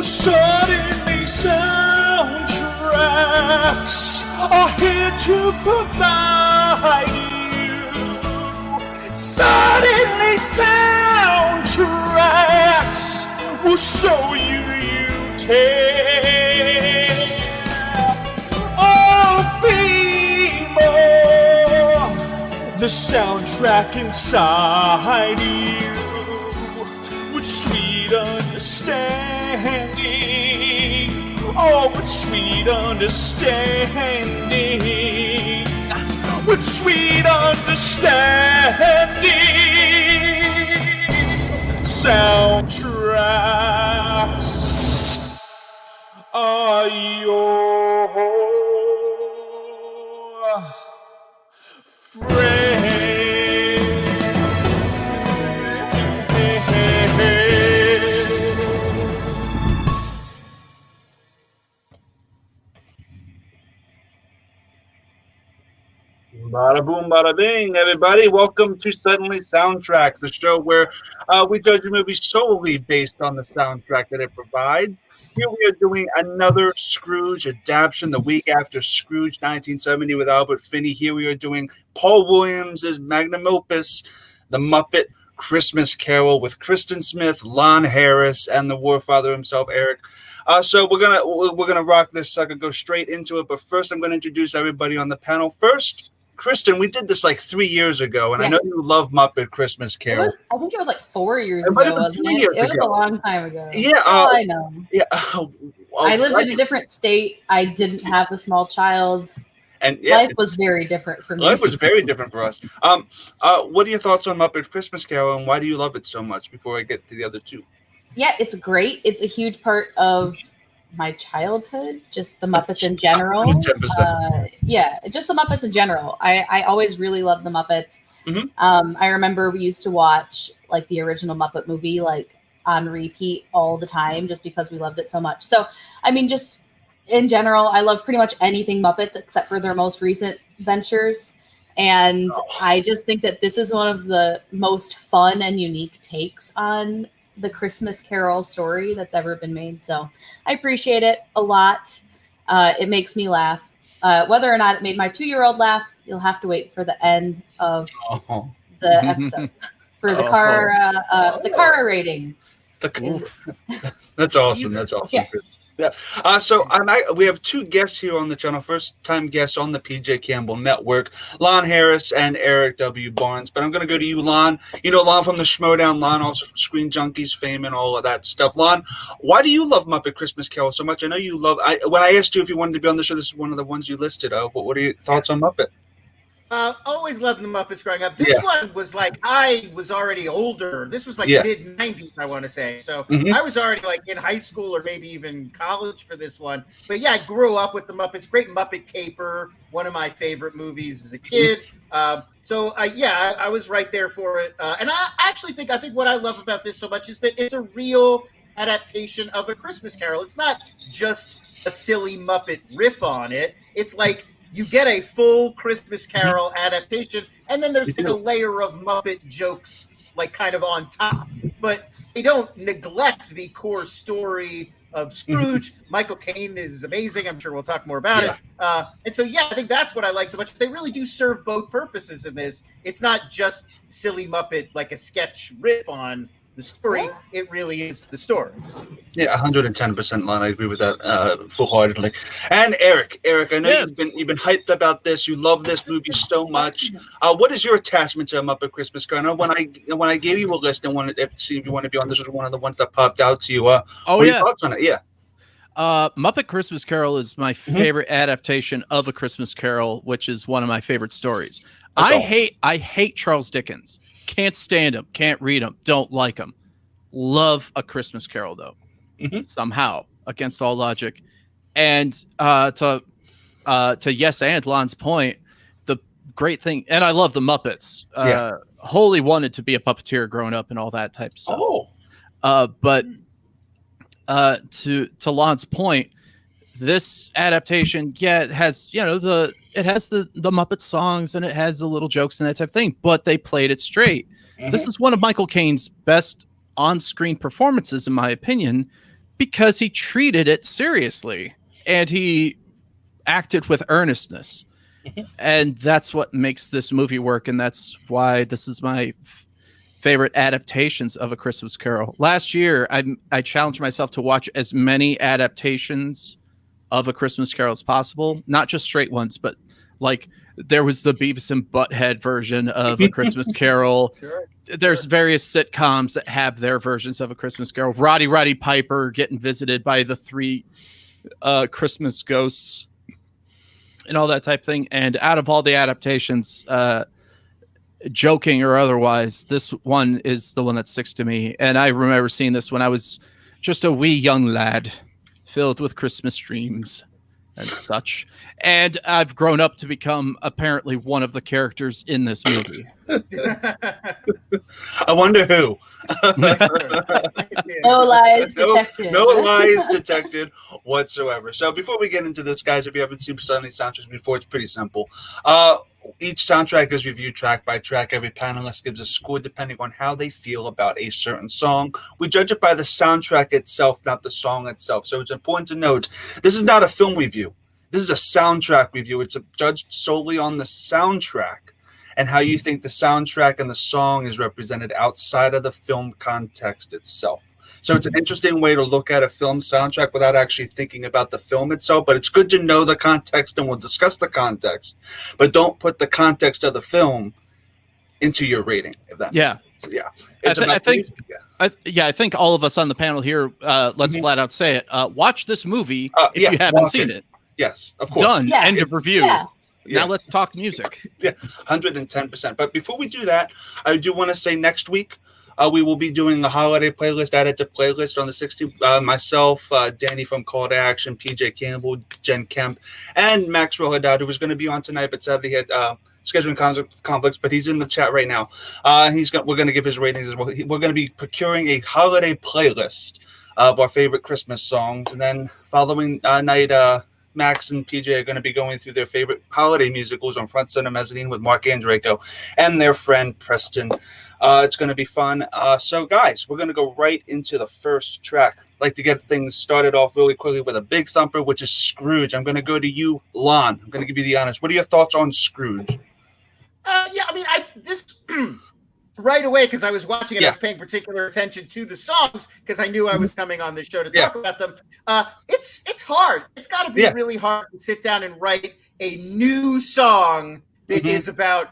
Suddenly soundtracks are here to provide you. Suddenly soundtracks will show you care. Oh, people, the soundtrack inside you with sweet understanding. Oh, with sweet understanding. With sweet understanding. Soundtracks are your friend. Bada boom, bada bing, everybody. Welcome to Suddenly Soundtrack, the show where we judge a movie solely based on the soundtrack that it provides. Here we are doing another Scrooge adaptation the week after Scrooge 1970 with Albert Finney. Here we are doing Paul Williams' magnum-opus, The Muppet Christmas Carol, with Kristen Smith, Lon Harris, and the Warfather himself, Eric. So we're gonna rock this sucker, go straight into it. But first, I'm gonna introduce everybody on the panel. First, Kristen, we did this like 3 years ago, and I know you love Muppet Christmas Carol. I think it was like 4 years ago, wasn't it? It was a long time ago. Yeah, I know. Yeah, I lived in a different state. I didn't have a small child, and life was very different for me. Life was very different for us. What are your thoughts on Muppet Christmas Carol, and why do you love it so much? Before I get to the other two. Yeah, it's great. It's a huge part of my childhood, just the Muppets in general. 10%. Yeah, just the Muppets in general. I always really loved the Muppets. Mm-hmm. I remember we used to watch like the original Muppet movie like on repeat all the time just because we loved it so much. So, I mean, just in general, I love pretty much anything Muppets except for their most recent ventures. And I just think that this is one of the most fun and unique takes on the Christmas Carol story that's ever been made. So I appreciate it a lot. It makes me laugh. Whether or not it made my 2-year-old laugh, you'll have to wait for the end of the episode for the car rating. That's awesome. That's awesome. Yeah. Yeah. So we have two guests here on the channel. First time guests on the PJ Campbell Network, Lon Harris and Eric W. Barnes. But I'm going to go to you, Lon. You know Lon from the Schmodown, Lon, also from Screen Junkies fame and all of that stuff. Lon, why do you love Muppet Christmas Carol so much? I know you love. When I asked you if you wanted to be on the show, this is one of the ones you listed. What are your thoughts on Muppet? Always loved the Muppets growing up. This one was like, I was already older. This was like mid-90s, I want to say. So I was already like in high school or maybe even college for this one. But yeah, I grew up with the Muppets. Great Muppet Caper, one of my favorite movies as a kid. I was right there for it. And I think what I love about this so much is that it's a real adaptation of A Christmas Carol. It's not just a silly Muppet riff on it. It's like, you get a full Christmas Carol adaptation, and then there's like a layer of Muppet jokes, like kind of on top. But they don't neglect the core story of Scrooge. Michael Caine is amazing. I'm sure we'll talk more about it. And so, I think that's what I like so much. They really do serve both purposes in this. It's not just silly Muppet, like a sketch riff on the story. It really is the story. Yeah, 110%, Lon. I agree with that full-heartedly. And Eric, I know you've been hyped about this. You love this movie so much. What is your attachment to Muppet Christmas Carol? I know when I gave you a list and wanted to see if you want to be on, this was one of the ones that popped out to you. What are your thoughts on it? Yeah. Muppet Christmas Carol is my favorite adaptation of A Christmas Carol, which is one of my favorite stories. I hate Charles Dickens. Can't stand him. Can't read him. Don't like him. Love A Christmas Carol though. Somehow, against all logic. And to Yes and Lon's point, the great thing, and I love the Muppets. Wholly wanted to be a puppeteer growing up and all that type of stuff. But to Lon's point, this adaptation, it has the Muppet songs and it has the little jokes and that type of thing, but they played it straight. This is one of Michael Caine's best on-screen performances, in my opinion, because he treated it seriously and he acted with earnestness. And that's what makes this movie work. And that's why this is my favorite adaptations of A Christmas Carol. Last year, I challenged myself to watch as many adaptations of A Christmas Carol as possible, not just straight ones, but like there was the Beavis and Butthead version of A Christmas Carol. There's various sitcoms that have their versions of A Christmas Carol. Roddy Piper getting visited by the 3 Christmas ghosts and all that type of thing. And out of all the adaptations, joking or otherwise, this one is the one that sticks to me. And I remember seeing this when I was just a wee young lad filled with Christmas dreams and such. And I've grown up to become apparently one of the characters in this movie. I wonder who. No lies detected. No lies detected whatsoever. So before we get into this, guys, if you haven't seen Suddenly Soundtracks before, it's pretty simple. Each soundtrack is reviewed track by track. Every panelist gives a score depending on how they feel about a certain song. We judge it by the soundtrack itself, not the song itself. So it's important to note, this is not a film review. This is a soundtrack review. It's judged solely on the soundtrack and how you think the soundtrack and the song is represented outside of the film context itself. So it's an interesting way to look at a film soundtrack without actually thinking about the film itself. But it's good to know the context, and we'll discuss the context. But don't put the context of the film into your rating. If that so, yeah. I think all of us on the panel here, let's flat out say it. Watch this movie if you haven't seen it. Yes, of course. Done. Yeah. End of review. Yeah. Now let's talk music. Yeah, 110%. But before we do that, I do want to say next week, we will be doing a holiday playlist, added to playlist on the 16th. Myself, Danny from Call to Action, PJ Campbell, Jen Kemp, and Maxwell Haddad, who was going to be on tonight, but sadly had scheduling conflicts, but he's in the chat right now. We're going to give his ratings as well. We're going to be procuring a holiday playlist of our favorite Christmas songs, and then following night, Max and PJ are going to be going through their favorite holiday musicals on Front Center Mezzanine with Mark Andreyko and their friend Preston. It's going to be fun. So, guys, we're going to go right into the first track. I'd like to get things started off really quickly with a big thumper, which is Scrooge. I'm going to go to you, Lon. I'm going to give you the honors. What are your thoughts on Scrooge? This right away, because I was watching it, I was paying particular attention to the songs because I knew I was coming on this show to talk about them. It's hard. It's got to be really hard to sit down and write a new song that is about,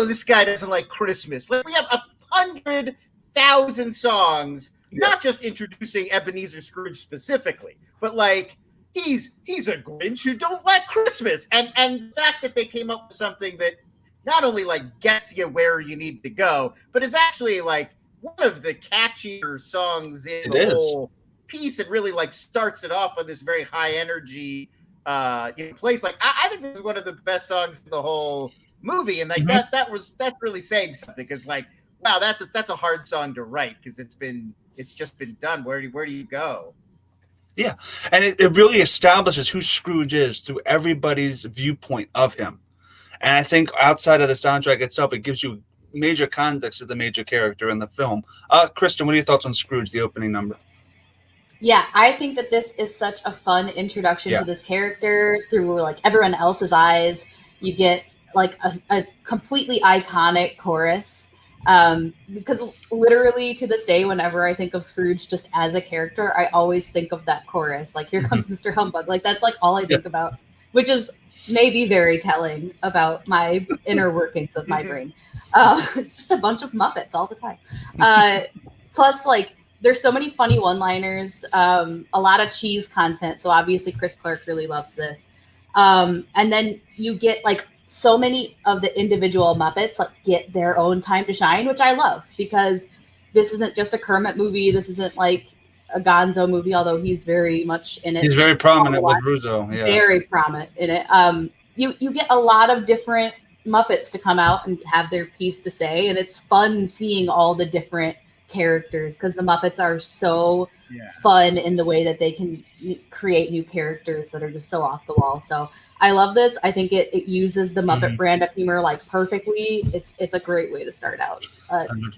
this guy doesn't like Christmas. Like, we have 100,000 songs, not just introducing Ebenezer Scrooge specifically, but like he's a Grinch who don't like Christmas. And the fact that they came up with something that not only like gets you where you need to go, but is actually like one of the catchier songs in the whole piece, and really like starts it off on this very high energy place. Like I think this is one of the best songs in the whole movie, and like that's really saying something, because like, wow, that's a hard song to write, because it's just been done. Where do you go? Yeah, and it really establishes who Scrooge is through everybody's viewpoint of him. And I think outside of the soundtrack itself, it gives you major context of the major character in the film. Kristen, what are your thoughts on Scrooge, the opening number? Yeah, I think that this is such a fun introduction to this character through like everyone else's eyes. You get like a completely iconic chorus. Because literally to this day, whenever I think of Scrooge just as a character, I always think of that chorus. Like, here comes Mr. Humbug. Like, that's like all I think about, which is maybe very telling about my inner workings of my brain. It's just a bunch of Muppets all the time. Plus, like, there's so many funny one-liners, a lot of cheese content. So obviously Chris Clark really loves this. And then you get like so many of the individual Muppets like get their own time to shine, which I love, because this isn't just a Kermit movie. This isn't like a Gonzo movie, although he's very much in it. He's very prominent with Rizzo. Yeah. Very prominent in it. You get a lot of different Muppets to come out and have their piece to say, and it's fun seeing all the different characters, because the Muppets are so fun in the way that they can create new characters that are just so off the wall. So I love this. I think it uses the Muppet brand of humor like perfectly. It's a great way to start out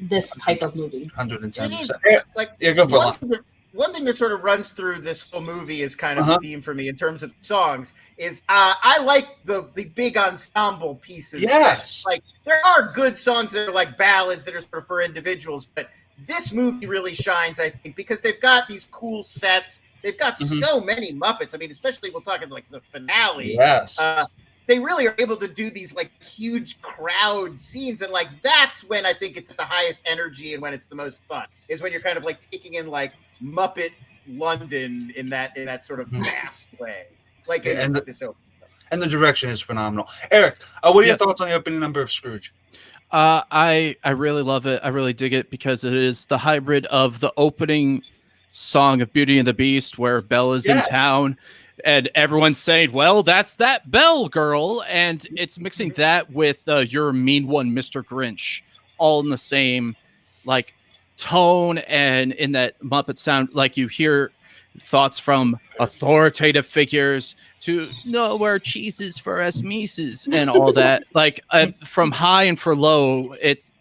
this type of movie. 110%. Like, go for it. one thing that sort of runs through this whole movie is kind of a theme for me in terms of songs is I like the big ensemble pieces. Yes. Like there are good songs that are like ballads that are sort of for individuals, but this movie really shines, I think, because they've got these cool sets. They've got so many Muppets. I mean, especially we'll talk like the finale. Yes. They really are able to do these like huge crowd scenes, and like that's when I think it's at the highest energy and when it's the most fun is when you're kind of like taking in like Muppet London in that sort of vast way. Like and the direction is phenomenal. Eric, what are your thoughts on the opening number of Scrooge? I really love it. I really dig it because it is the hybrid of the opening song of Beauty and the Beast, where Belle is in town. And everyone's saying, well, that's that Belle girl. And it's mixing that with You're a Mean One, Mr. Grinch, all in the same like tone and in that Muppet sound. Like you hear thoughts from authoritative figures to nowhere cheeses for us Mises and all that. Like from high and for low, it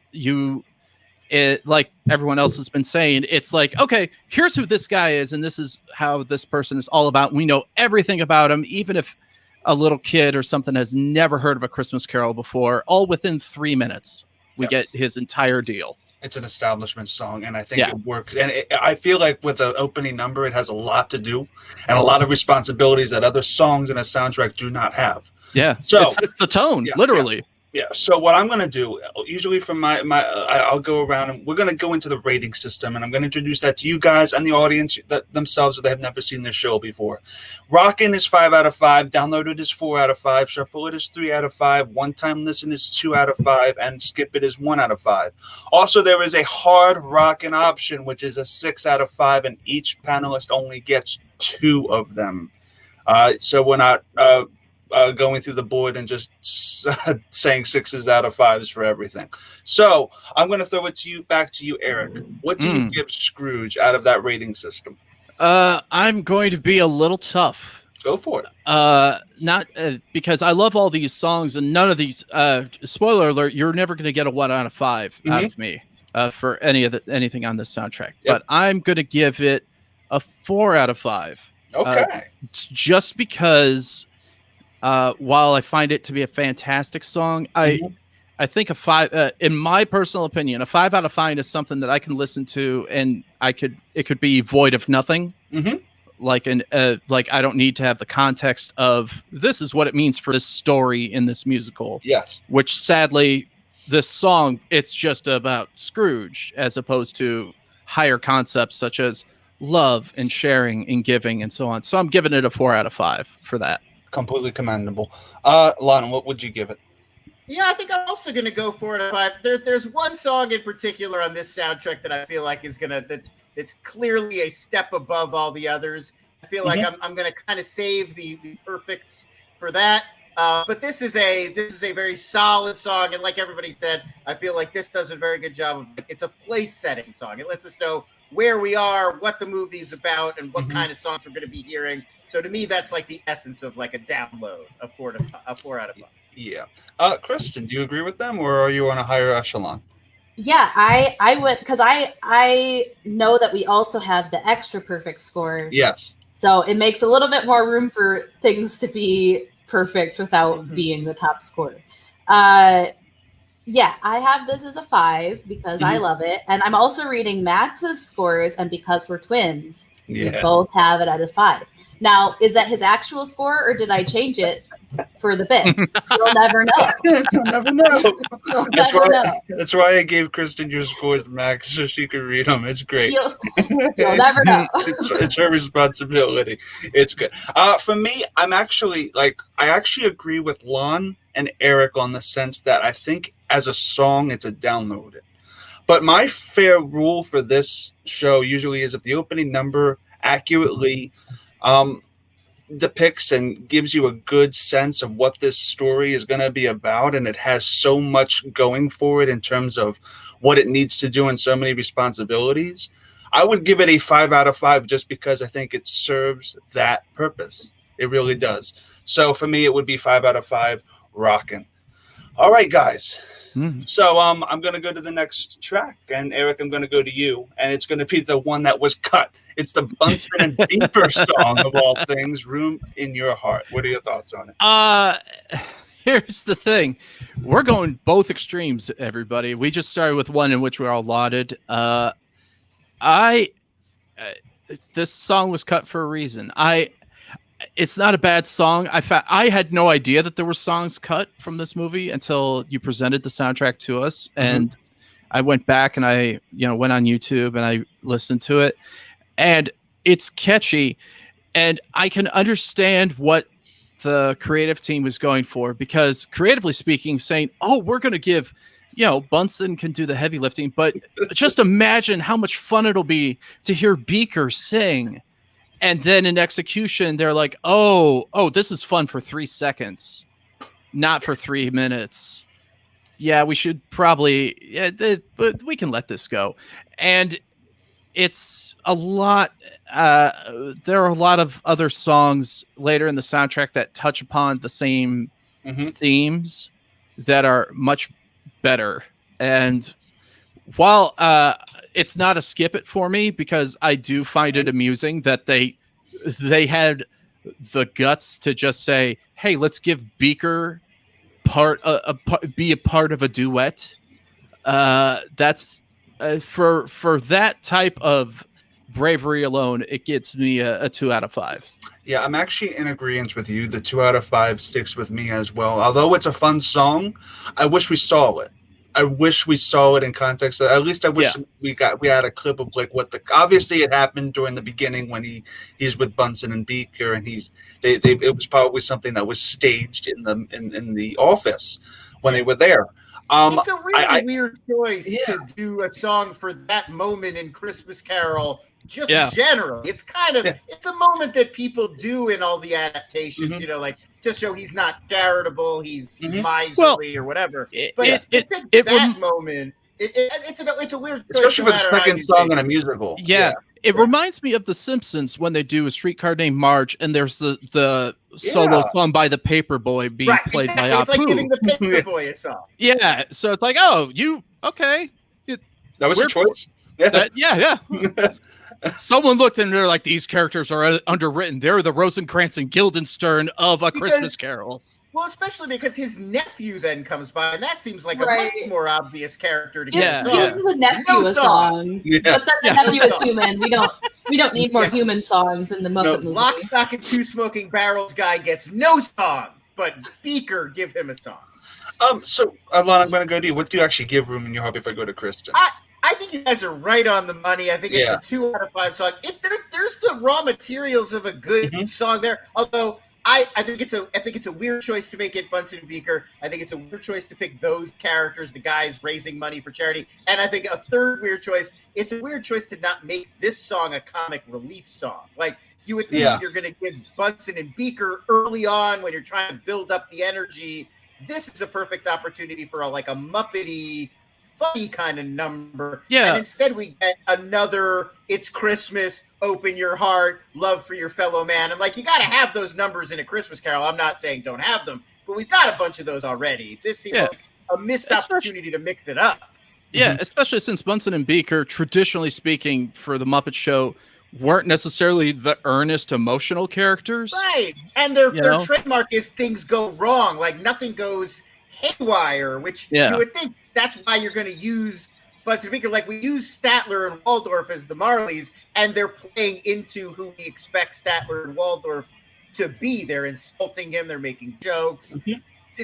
like everyone else has been saying, it's like, okay, here's who this guy is, and this is how this person is all about. We know everything about him, even if a little kid or something has never heard of A Christmas Carol before. All within 3 minutes, we get his entire deal. It's an establishment song, and I think it works. And I feel like with the opening number, it has a lot to do and a lot of responsibilities that other songs in a soundtrack do not have. Yeah, so it's the tone, literally. Yeah. So what I'm going to do, usually from I'll go around and we're going to go into the rating system, and I'm going to introduce that to you guys and the audience themselves if they have never seen this show before. Rockin' is 5 out of 5. Downloaded is 4 out of 5. Shuffle it is 3 out of 5. One-time listen is 2 out of 5. And skip it is 1 out of 5. Also, there is a hard rockin' option, which is a 6 out of 5, and each panelist only gets 2 of them. So we're not going through the board and just saying 6s out of 5s for everything. So I'm going to throw it back to you, Eric. What do you give Scrooge out of that rating system? I'm going to be a little tough. Go for it. Not because I love all these songs, and none of these. Spoiler alert: you're never going to get a 1 out of 5 out of me for anything on this soundtrack. But I'm going to give it a 4 out of 5. Okay. Just because. While I find it to be a fantastic song, I think a 5, in my personal opinion, a 5 out of 5 is something that I can listen to, and it could be void of nothing. Like I don't need to have the context of this is what it means for this story in this musical. Yes. Which sadly, this song, it's just about Scrooge as opposed to higher concepts such as love and sharing and giving and so on. So I'm giving it a 4 out of 5 for that. Completely commendable. Lana, what would you give it? Yeah, I think I'm also going to go 4 out of 5. There's one song in particular on this soundtrack that I feel like is it's clearly a step above all the others. I feel like I'm going to kind of save the perfects for that. But this is a very solid song, and like everybody said, I feel like this does a very good job of it's a place setting song. It lets us know where we are, what the movie's about, and what kind of songs we're going to be hearing. So to me, that's like the essence of like a download, a 4 out of 5. Yeah. Kristen, do you agree with them, or are you on a higher echelon? Yeah, I would, because I know that we also have the extra perfect score. Yes. So it makes a little bit more room for things to be perfect without being the top score. Yeah, I have this as a 5 because I love it. And I'm also reading Max's scores, and because we're twins, we both have it at a 5. Now, is that his actual score, or did I change it for the bit? You'll never know. You'll never know. That's why I gave Kristen your scores, Max, so she could read them. It's great. You'll never know. It's her responsibility. It's good. For me, I actually agree with Lon and Eric on the sense that I think as a song, it's a download it. But my fair rule for this show usually is if the opening number accurately depicts and gives you a good sense of what this story is going to be about, and it has so much going for it in terms of what it needs to do and so many responsibilities, I would give it a 5 out of 5 just because I think it serves that purpose. It really does. So for me, it would be 5 out of 5 rockin'. All right, guys. Mm-hmm. So I'm going to go to the next track, and Eric, I'm going to go to you, and it's going to be the one that was cut. It's the Bunsen and Beeper song of all things, "Room in Your Heart." What are your thoughts on it? Here's the thing. We're going both extremes, everybody. We just started with one in which we're all lauded. This song was cut for a reason. It's not a bad song. I had no idea that there were songs cut from this movie until you presented the soundtrack to us. And I went back and I went on YouTube and I listened to it, and it's catchy, and I can understand what the creative team was going for, because creatively speaking, saying, oh, we're going to give, Bunsen can do the heavy lifting, but just imagine how much fun it'll be to hear Beaker sing. And then in execution, they're like, oh, this is fun for 3 seconds, not for 3 minutes. Yeah, we should probably, but we can let this go. And it's a lot. There are a lot of other songs later in the soundtrack that touch upon the same themes that are much better. And while it's not a skip it for me, because I do find it amusing that they had the guts to just say, hey, let's give Beaker be a part of a duet. That's for that type of bravery alone, it gets me a 2 out of 5. Yeah, I'm actually in agreement with you. The 2 out of 5 sticks with me as well. Although it's a fun song, I wish we saw it. I wish we saw it in context. At least I wish we had a clip of like what obviously it happened during the beginning when he's with Bunsen and Beaker, and it was probably something that was staged in the office when they were there. It's a really weird choice to do a song for that moment in Christmas Carol. Just generally, it's kind of it's a moment that people do in all the adaptations. Like just show he's not charitable, he's miserly or whatever. But that moment, it's a weird choice, especially for the second song in a musical. It reminds me of The Simpsons when they do A Streetcar Named Marge, and there's the solo song by the Paperboy being played by Apu. It's like giving the Paperboy a song. Yeah, so it's like, oh, okay. That was your choice. Yeah. Someone looked and they're like, these characters are underwritten. They're the Rosencrantz and Guildenstern of A Christmas Carol. Well, especially because his nephew then comes by, and that seems like a much more obvious character to get a song. Give the nephew a song. But then the nephew is human. We don't need more human songs in the Muppet movie. Lock, Stock, and Two Smoking Barrels guy gets no song, but Beaker give him a song. So, Alon, I'm going to go to you. What do you actually give Room in Your Heart before I go to Kristen? I think you guys are right on the money. I think it's a 2 out of 5 song. There's the raw materials of a good song there. Although I think it's a weird choice to make it Bunsen and Beaker. I think it's a weird choice to pick those characters, the guys raising money for charity. And I think a third weird choice, it's a weird choice to not make this song a comic relief song. Like you would think you're going to give Bunsen and Beaker early on when you're trying to build up the energy. This is a perfect opportunity for a Muppety, funny kind of number. And instead we get another It's Christmas, open your heart, love for your fellow man. And you got to have those numbers in A Christmas Carol. I'm not saying don't have them, but we've got a bunch of those already. This seems like a missed opportunity to mix it up. Yeah, especially since Bunsen and Beaker, traditionally speaking, for the Muppet Show, weren't necessarily the earnest, emotional characters. Right. And their trademark is things go wrong. Nothing goes haywire, which you would think that's why you're going to use Bunsen and Beaker. We use Statler and Waldorf as the Marleys, and they're playing into who we expect Statler and Waldorf to be. They're insulting him. They're making jokes.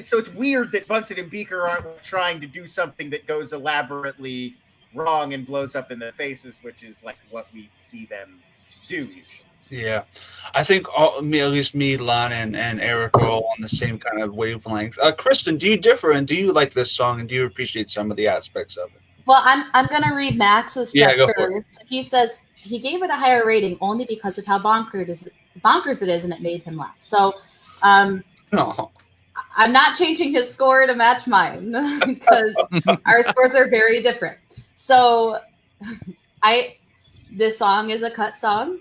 So it's weird that Bunsen and Beaker aren't trying to do something that goes elaborately wrong and blows up in their faces, which is what we see them do usually. Yeah, I think at least me, Lon, and Eric are all on the same kind of wavelength. Kristen, do you differ, and do you like this song, and do you appreciate some of the aspects of it? Well, I'm going to read Max's stuff first. He says he gave it a higher rating only because of how bonkers it is, and it made him laugh. So I'm not changing his score to match mine because our scores are very different. So this song is a cut song,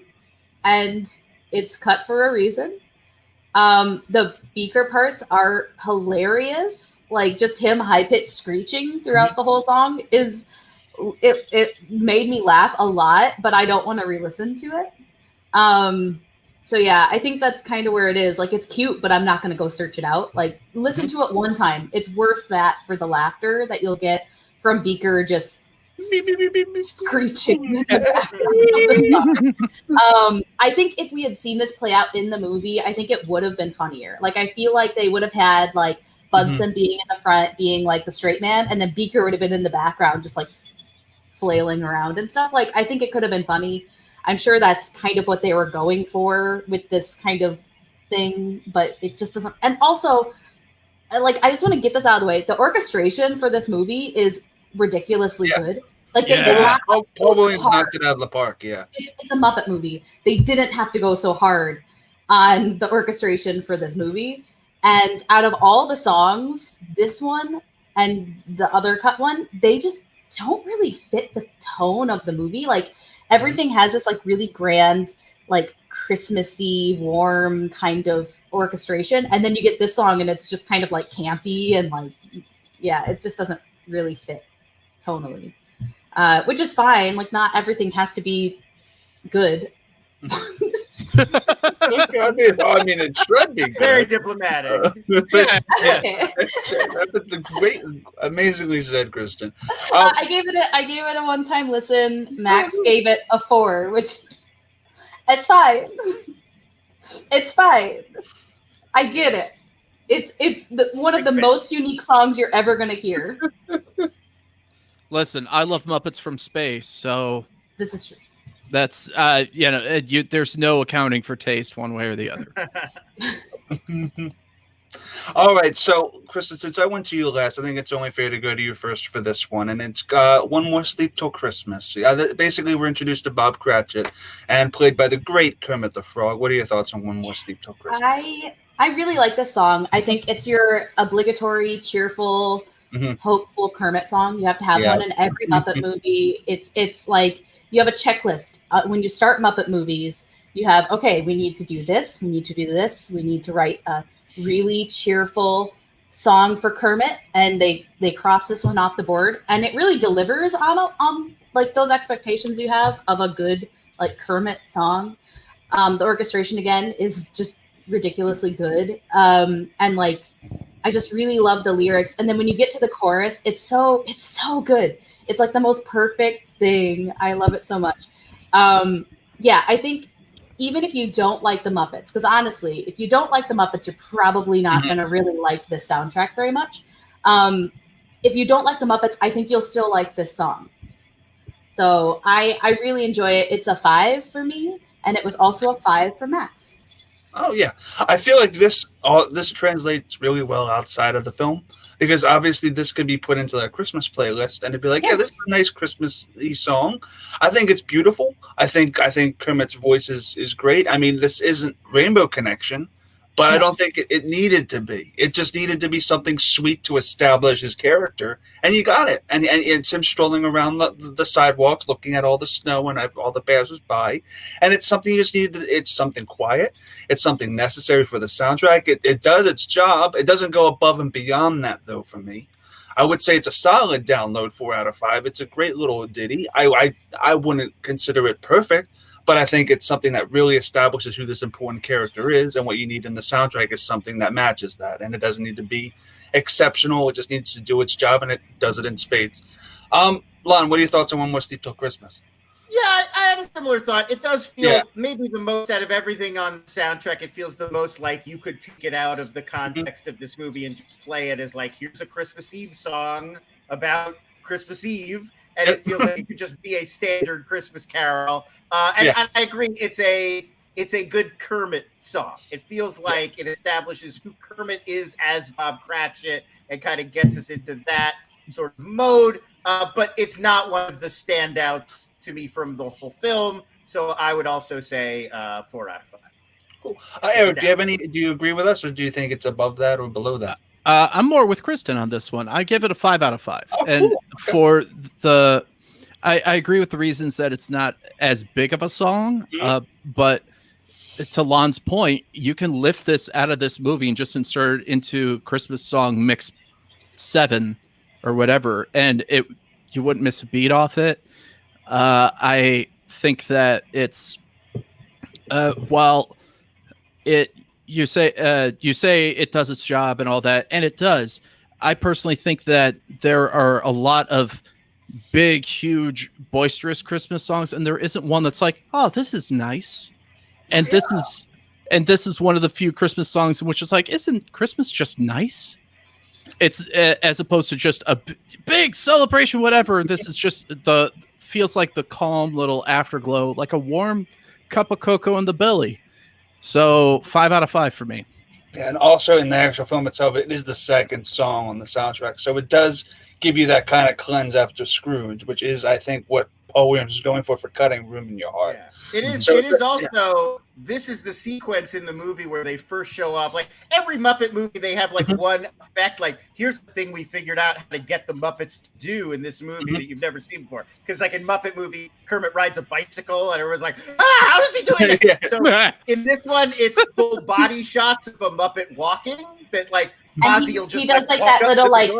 and it's cut for a reason. The Beaker parts are hilarious. like just him high-pitched screeching throughout the whole song is it made me laugh a lot, but I don't want to re-listen to it. So yeah, I think that's kind of where it is. Like, it's cute, but I'm not going to go search it out. Like, listen to it one time. It's worth that for the laughter that you'll get from Beaker just screeching in the background of the song. I think if we had seen this play out in the movie, I think it would have been funnier. Like, I feel like they would have had like Bunsen being in the front, being like the straight man, and then Beaker would have been in the background, just like flailing around and stuff. Like, I think it could have been funny. I'm sure that's kind of what they were going for with this kind of thing, but it just doesn't. And also, like, I just want to get this out of the way. The orchestration for this movie is ridiculously good. Like, Paul Williams knocked it out of the park. Yeah, it's a Muppet movie. They didn't have to go so hard on the orchestration for this movie. And out of all the songs, this one and the other cut one, they just don't really fit the tone of the movie. Like, everything has this like really grand, like Christmassy, warm kind of orchestration, and then you get this song, and it's just kind of like campy and like, yeah, it just doesn't really fit tonally, which is fine. Like, not everything has to be good. I mean, it should be good. Very diplomatic. That's great, amazingly said, Kristen. I gave it a one-time listen. Max gave it a 4, which it's fine. It's fine. I get it. It's one of the most unique songs you're ever gonna hear. Listen, I love Muppets from Space, so this is true. That's there's no accounting for taste one way or the other. All right, so Kristen, since I went to you last, I think it's only fair to go to you first for this one, and it's One More Sleep Till Christmas. Basically, we're introduced to Bob Cratchit, and played by the great Kermit the Frog. What are your thoughts on One More Sleep Till Christmas? I really like this song. I think it's your obligatory, cheerful, hopeful Kermit song. You have to have one in every Muppet movie. It's like, you have a checklist. When you start Muppet movies, you have, okay, we need to do this, we need to do this, we need to write a really cheerful song for Kermit, and they cross this one off the board, and it really delivers on like those expectations you have of a good like Kermit song. The orchestration again is just ridiculously good, and like, I just really love the lyrics. And then when you get to the chorus, it's so good. It's like the most perfect thing. I love it so much. Yeah, I think even if you don't like the Muppets, because honestly, if you don't like the Muppets, you're probably not going to really like this soundtrack very much. If you don't like the Muppets, I think you'll still like this song. So I really enjoy it. It's a 5 for me, and it was also a 5 for Max. Oh yeah, I feel like this translates really well outside of the film, because obviously this could be put into a Christmas playlist and it'd be like, yeah, this is a nice Christmas-y song. I think it's beautiful. I think Kermit's voice is great. I mean, this isn't Rainbow Connection, but I don't think it needed to be. It just needed to be something sweet to establish his character, and you got it. And it's him strolling around the sidewalks, looking at all the snow and all the passers-by, and it's something you just needed. It's something quiet. It's something necessary for the soundtrack. It does its job. It doesn't go above and beyond that, though, for me. I would say it's a solid download, 4 out of 5. It's a great little ditty. I wouldn't consider it perfect, but I think it's something that really establishes who this important character is, and what you need in the soundtrack is something that matches that. And it doesn't need to be exceptional. It just needs to do its job, and it does it in spades. Lon, what are your thoughts on One More Sleep Till Christmas? Yeah, I had a similar thought. It does feel maybe the most out of everything on the soundtrack. It feels the most like you could take it out of the context of this movie and just play it as like, here's a Christmas Eve song about Christmas Eve. And it feels like it could just be a standard Christmas Carol. And I agree, it's a good Kermit song. It feels like it establishes who Kermit is as Bob Cratchit and kind of gets us into that sort of mode. But it's not one of the standouts to me from the whole film. So I would also say 4 out of 5. Cool. Eric, do you agree with us, or do you think it's above that or below that? I'm more with Kristen on this one. I give it a 5 out of 5. Oh, and cool. Okay. For the, I agree with the reasons that it's not as big of a song, but to Lon's point, you can lift this out of this movie and just insert it into Christmas song mix 7 or whatever, and you wouldn't miss a beat off it. I think that it's while you say it does its job and all that, and it does. I personally think that there are a lot of big, huge, boisterous Christmas songs, and there isn't one that's like, oh, this is nice. And this is one of the few Christmas songs in which it's like, isn't Christmas just nice? It's as opposed to just a big celebration, whatever. This is just feels like the calm little afterglow, like a warm cup of cocoa in the belly. So 5 out of 5 for me. Yeah, and also in the actual film itself, it is the second song on the soundtrack. So it does give you that kind of cleanse after Scrooge, which is, I think, what Paul Williams is going for Cutting Room in Your Heart. Yeah. It is. So it is also. This is the sequence in the movie where they first show off. Like every Muppet movie, they have like one effect. Like here's the thing we figured out how to get the Muppets to do in this movie that you've never seen before. Because like in Muppet movie, Kermit rides a bicycle, and everyone's like, how does he do it? Yeah. So in this one, it's full body shots of a Muppet walking. That like Fozzie will just he does like that little like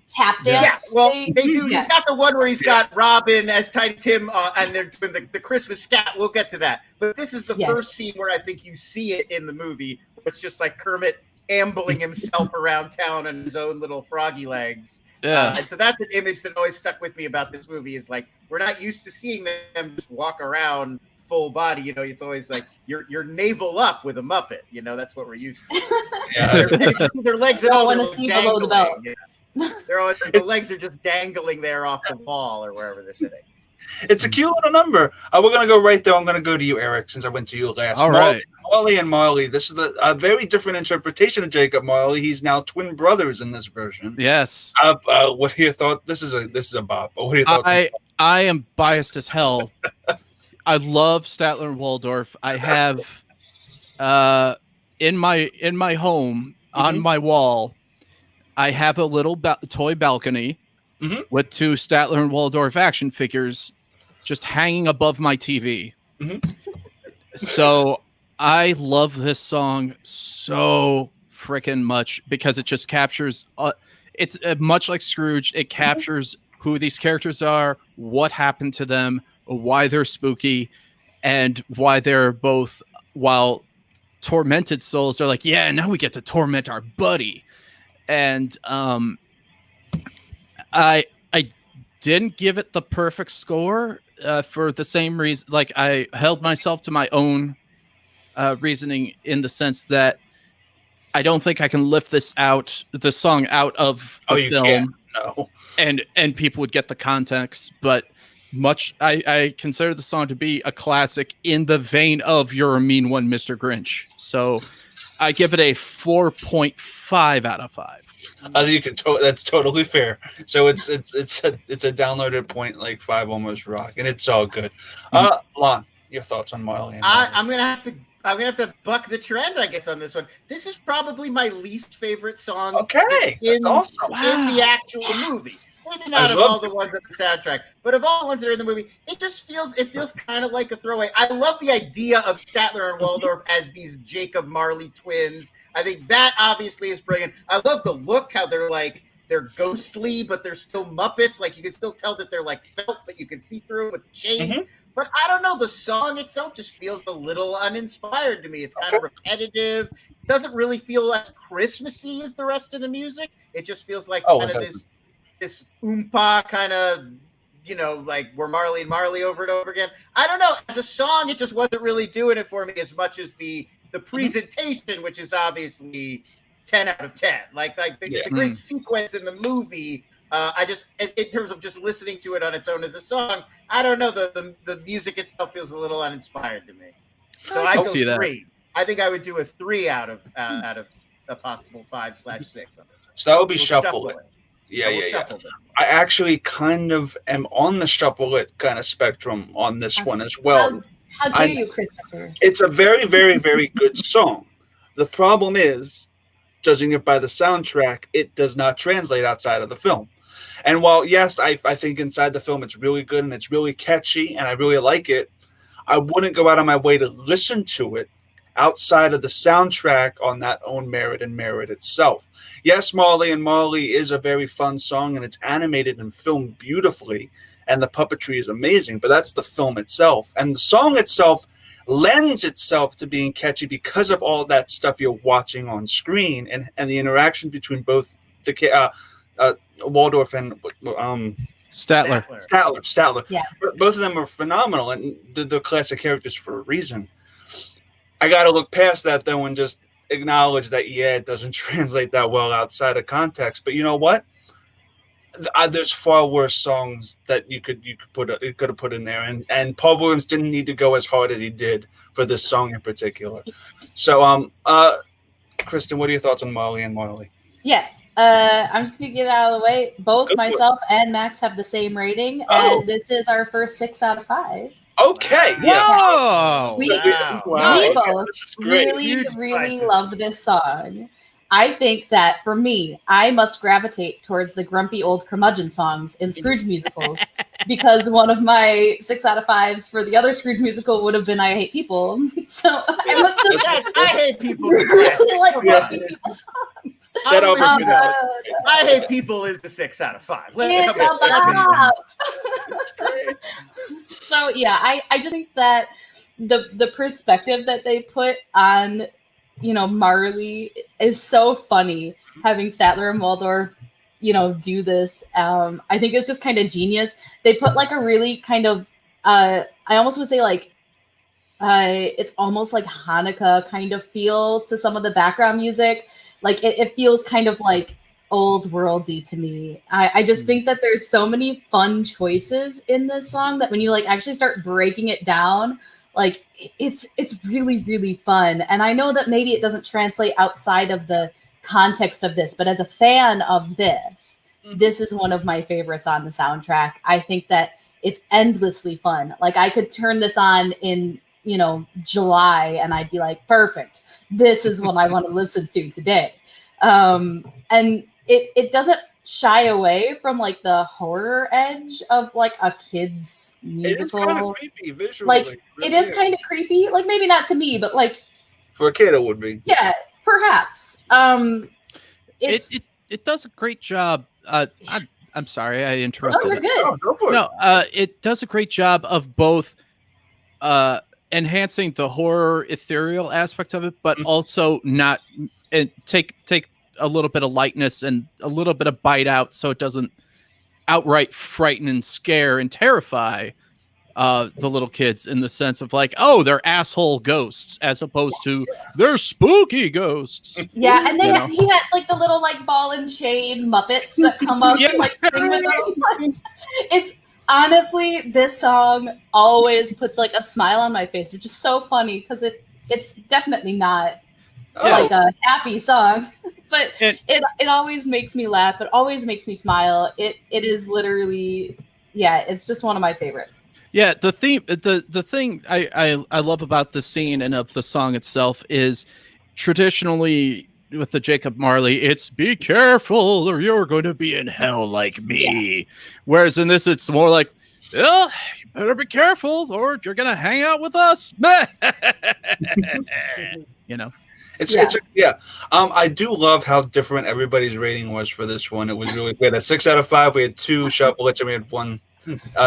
tap dance. Yeah, well, thing. they do. He's got the one where he's got Robin as Tiny Tim, and they're doing the Christmas Scat. We'll get to that. But this is the first scene where I think you see it in the movie. It's just like Kermit ambling himself around town on his own little froggy legs. Yeah. And so that's an image that always stuck with me about this movie is like, we're not used to seeing them just walk around full body. You know, it's always like you're navel up with a Muppet. You know, that's what we're used to. Yeah. And if you see their legs at Don't all, want they're to see below the dangling. belt. Yeah. They're always the legs are just dangling there off the wall or wherever they're sitting. It's a cute little number. We're going to go right there. I'm going to go to you, Eric, since I went to you last. All right. Marley and Marley. This is a very different interpretation of Jacob Marley. He's now twin brothers in this version. Yes. What are your thoughts? This is a bop. What are your thoughts? I am biased as hell. I love Statler and Waldorf. I have in my home on my wall, I have a little toy balcony with 2 Statler and Waldorf action figures just hanging above my TV. So I love this song so freaking much because it just captures. It's much like Scrooge. It captures who these characters are, what happened to them, why they're spooky, and why they're both, while tormented souls, they're like, yeah, now we get to torment our buddy. And I didn't give it the perfect score for the same reason. Like I held myself to my own reasoning in the sense that I don't think I can lift the song out of the film. Can't. No. And people would get the context, but I consider the song to be a classic in the vein of You're a Mean One, Mr. Grinch. So I give it a 4.5 out of 5. That's totally fair. So it's a downloaded 0.5 almost rock, and it's all good. Lon, your thoughts on Marley and Marley? I'm gonna have to buck the trend, I guess, on this one. This is probably my least favorite song. Okay, in awesome. in the actual movie. Maybe not of all the ones on the soundtrack, but of all the ones that are in the movie, it feels kind of like a throwaway. I love the idea of Statler and Waldorf as these Jacob Marley twins. I think that obviously is brilliant. I love the look, how they're ghostly, but they're still Muppets. Like you can still tell that they're like felt, but you can see through it with the chains. But I don't know, the song itself just feels a little uninspired to me. It's kind of repetitive. It doesn't really feel as Christmassy as the rest of the music. It just feels like this oompa kind of, like we're Marley and Marley over and over again. I don't know. As a song, it just wasn't really doing it for me as much as the presentation, which is obviously 10 out of 10. It's a great sequence in the movie. I just, in terms of just listening to it on its own as a song, I don't know. The music itself feels a little uninspired to me. So I go 3. I think I would do a 3 out of a possible 5/6 on this one. So that would be shuffle it. Yeah. I actually kind of am on the shuffle it kind of spectrum on this one as well. How dare you, Christopher? It's a very, very, very good song. The problem is, judging it by the soundtrack, it does not translate outside of the film. And while, yes, I think inside the film it's really good and it's really catchy and I really like it, I wouldn't go out of my way to listen to it outside of the soundtrack on that own merit and merit itself. Yes, Marley and Marley is a very fun song, and it's animated and filmed beautifully, and the puppetry is amazing, but that's the film itself. And the song itself lends itself to being catchy because of all that stuff you're watching on screen, and the interaction between both the Waldorf and Statler. Yeah. Both of them are phenomenal, and they're classic characters for a reason. I got to look past that, though, and just acknowledge that, yeah, it doesn't translate that well outside of context. But you know what? There's far worse songs that you could have put in there, and Paul Williams didn't need to go as hard as he did for this song in particular. So, Kristen, what are your thoughts on Marley and Marley? Yeah, I'm just gonna get it out of the way. Both myself and Max have the same rating, and this is our first 6 out of 5. Okay. Whoa! We both really love this song. I think that for me, I must gravitate towards the grumpy old curmudgeon songs in Scrooge musicals because one of my 6 out of 5s for the other Scrooge musical would have been I Hate People. So I must have I Hate People. really like grumpy people songs. I Hate People is the 6 out of 5. So yeah, I just think that the perspective that they put on, you know, Marley is so funny, having Statler and Waldorf, you know, do this. I think it's just kind of genius. They put like a really kind of I almost would say like it's almost like Hanukkah kind of feel to some of the background music. Like it feels kind of like old worldsy to me. I just think that there's so many fun choices in this song that when you like actually start breaking it down, like it's really, really fun. And I know that maybe it doesn't translate outside of the context of this, but as a fan of this, this is one of my favorites on the soundtrack. I think that it's endlessly fun. Like I could turn this on in, you know, July and I'd be like, perfect. This is what I want to listen to today. And it doesn't shy away from like the horror edge of like a kid's musical. It's kind of creepy visually. Like it is kind of creepy. Like maybe not to me, but like for a kid it would be. Yeah, perhaps. It does a great job. I'm sorry, I interrupted. Oh, we're good. Oh, go for it. No, it does a great job of both enhancing the horror ethereal aspect of it, but also not take a little bit of lightness and a little bit of bite out, so it doesn't outright frighten and scare and terrify the little kids in the sense of like, oh, they're asshole ghosts as opposed to they're spooky ghosts. Yeah, and he had like the little like ball and chain Muppets that come up and like sing with them. It's honestly, this song always puts like a smile on my face, which is so funny because it's definitely not like a happy song, but it always makes me laugh. It always makes me smile. It is literally, it's just one of my favorites. Yeah, the theme, the thing I love about the scene and of the song itself is traditionally with the Jacob Marley, it's be careful or you're going to be in hell like me. Yeah. Whereas in this, it's more like, you better be careful or you're going to hang out with us. You know? I do love how different everybody's rating was for this one. It was really great. A 6 out of 5. We had 2 shufflets and we had 1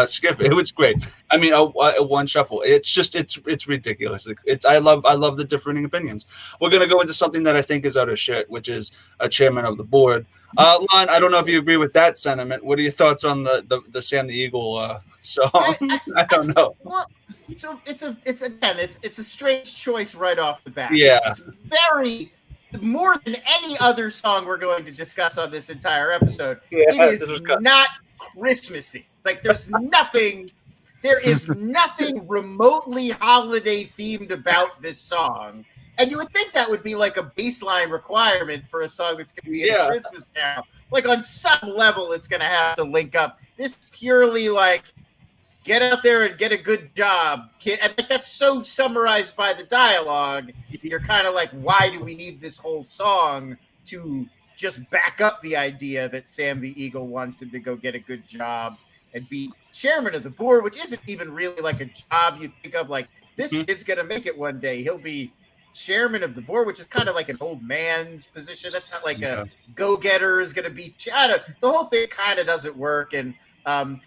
skip. It was great. I mean, 1 shuffle. It's just it's ridiculous. I love the differing opinions. We're gonna go into something that I think is utter shit, which is a chairman of the board. Lon, I don't know if you agree with that sentiment. What are your thoughts on the Sam the Eagle song? I don't know. Well, so it's a strange choice right off the bat. Yeah, it's very more than any other song we're going to discuss on this entire episode. It is not Christmassy. Like there is nothing remotely holiday themed about this song. And you would think that would be like a baseline requirement for a song that's going to be in a Christmas Carol. Like on some level, it's going to have to link up. This purely like get out there and get a good job, kid. And that's so summarized by the dialogue. You're kind of like, why do we need this whole song to just back up the idea that Sam the Eagle wanted to go get a good job and be chairman of the board, which isn't even really like a job you think of like this kid's going to make it one day. He'll be chairman of the board, which is kind of like an old man's position. That's not like a go-getter is going to be. The whole thing kind of doesn't work. And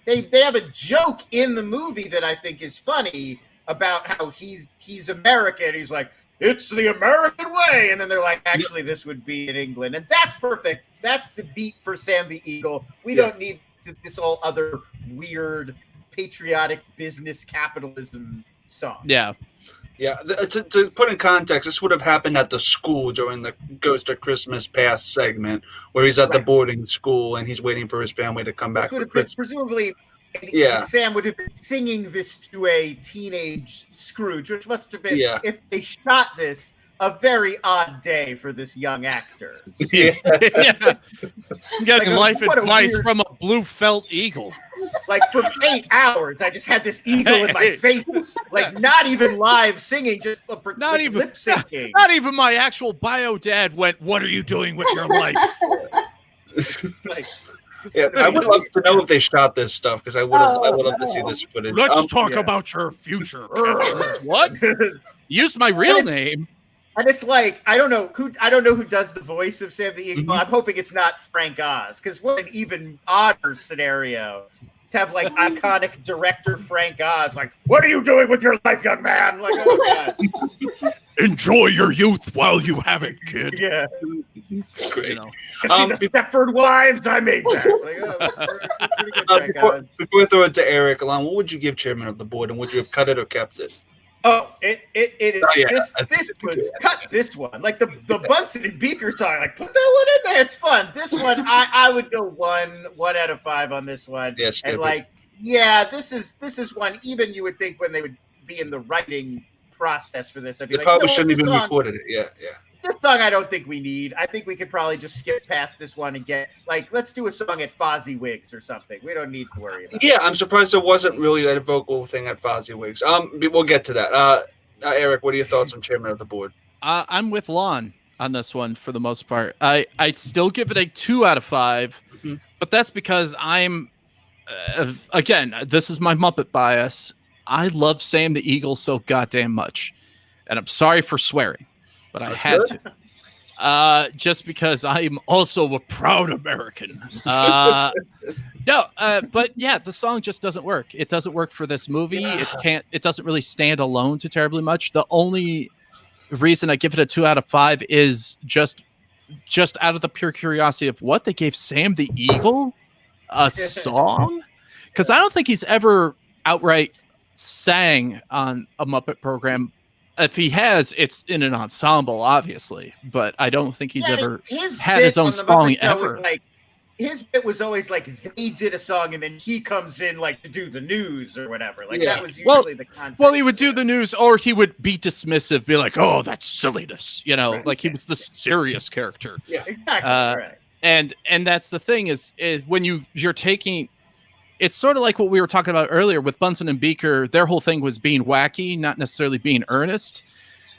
they have a joke in the movie that I think is funny about how he's American. He's like, it's the American way. And then they're like, actually, this would be in England. And that's perfect. That's the beat for Sam the Eagle. We don't need this all other weird patriotic business capitalism song. Yeah. Yeah, to put in context, this would have happened at the school during the Ghost of Christmas Past segment, where he's at the boarding school and he's waiting for his family to come back for Christmas. Presumably, Sam would have been singing this to a teenage Scrooge, which must have been, if they shot this, a very odd day for this young actor. Yeah. I'm getting life advice from a blue felt eagle. Like for 8 hours, I just had this eagle in my face, like not even live singing, just not even lip syncing. Not even my actual bio dad went, "What are you doing with your life?" I would love to know if they shot this stuff because I would love to see this footage. Let's talk about your future. What? Used my real name. And it's like I don't know who does the voice of Sam the Eagle. I'm hoping it's not Frank Oz, because what an even odder scenario to have like iconic director Frank Oz like, "What are you doing with your life, young man?" Like, oh God. Enjoy your youth while you have it, kid. Yeah, great. You know, see the Stepford Wives. I made that. Before I throw it to Eric, Alon, what would you give chairman of the board, and would you have cut it or kept it? Oh, it is. This was cut. This one, like the Bunsen and Beaker song, like put that one in there. It's fun. This one, I would go 1 out of 5 on this one. Yes, and this is one. Even you would think when they would be in the writing process for this, I'd be they probably shouldn't even recorded it. Yeah. This song I don't think we need. I think we could probably just skip past this one and get let's do a song at Fozzie Wigs or something. We don't need to worry about it. Yeah, I'm surprised there wasn't really a vocal thing at Fozzie Wigs. We'll get to that. Eric, what are your thoughts on chairman of the board? I'm with Lon on this one for the most part. I'd still give it a 2 out of 5, but that's because I'm again, this is my Muppet bias. I love Sam the Eagle so goddamn much, and I'm sorry for swearing. But I had to, just because I'm also a proud American. But yeah, the song just doesn't work. It doesn't work for this movie. It doesn't really stand alone to terribly much. The only reason I give it a 2 out of 5 is just out of the pure curiosity of what they gave Sam the Eagle a song, because I don't think he's ever outright sang on a Muppet program. If he has, it's in an ensemble, obviously, but I don't think he's ever had his own song ever. His bit was always like they did a song and then he comes in like to do the news or whatever. That was usually the content. Well, he would do the news, or he would be dismissive, be like, "Oh, that's silliness," like he was the serious character. Yeah, exactly. Right. And that's the thing is when you're taking. It's sort of like what we were talking about earlier with Bunsen and Beaker. Their whole thing was being wacky, not necessarily being earnest.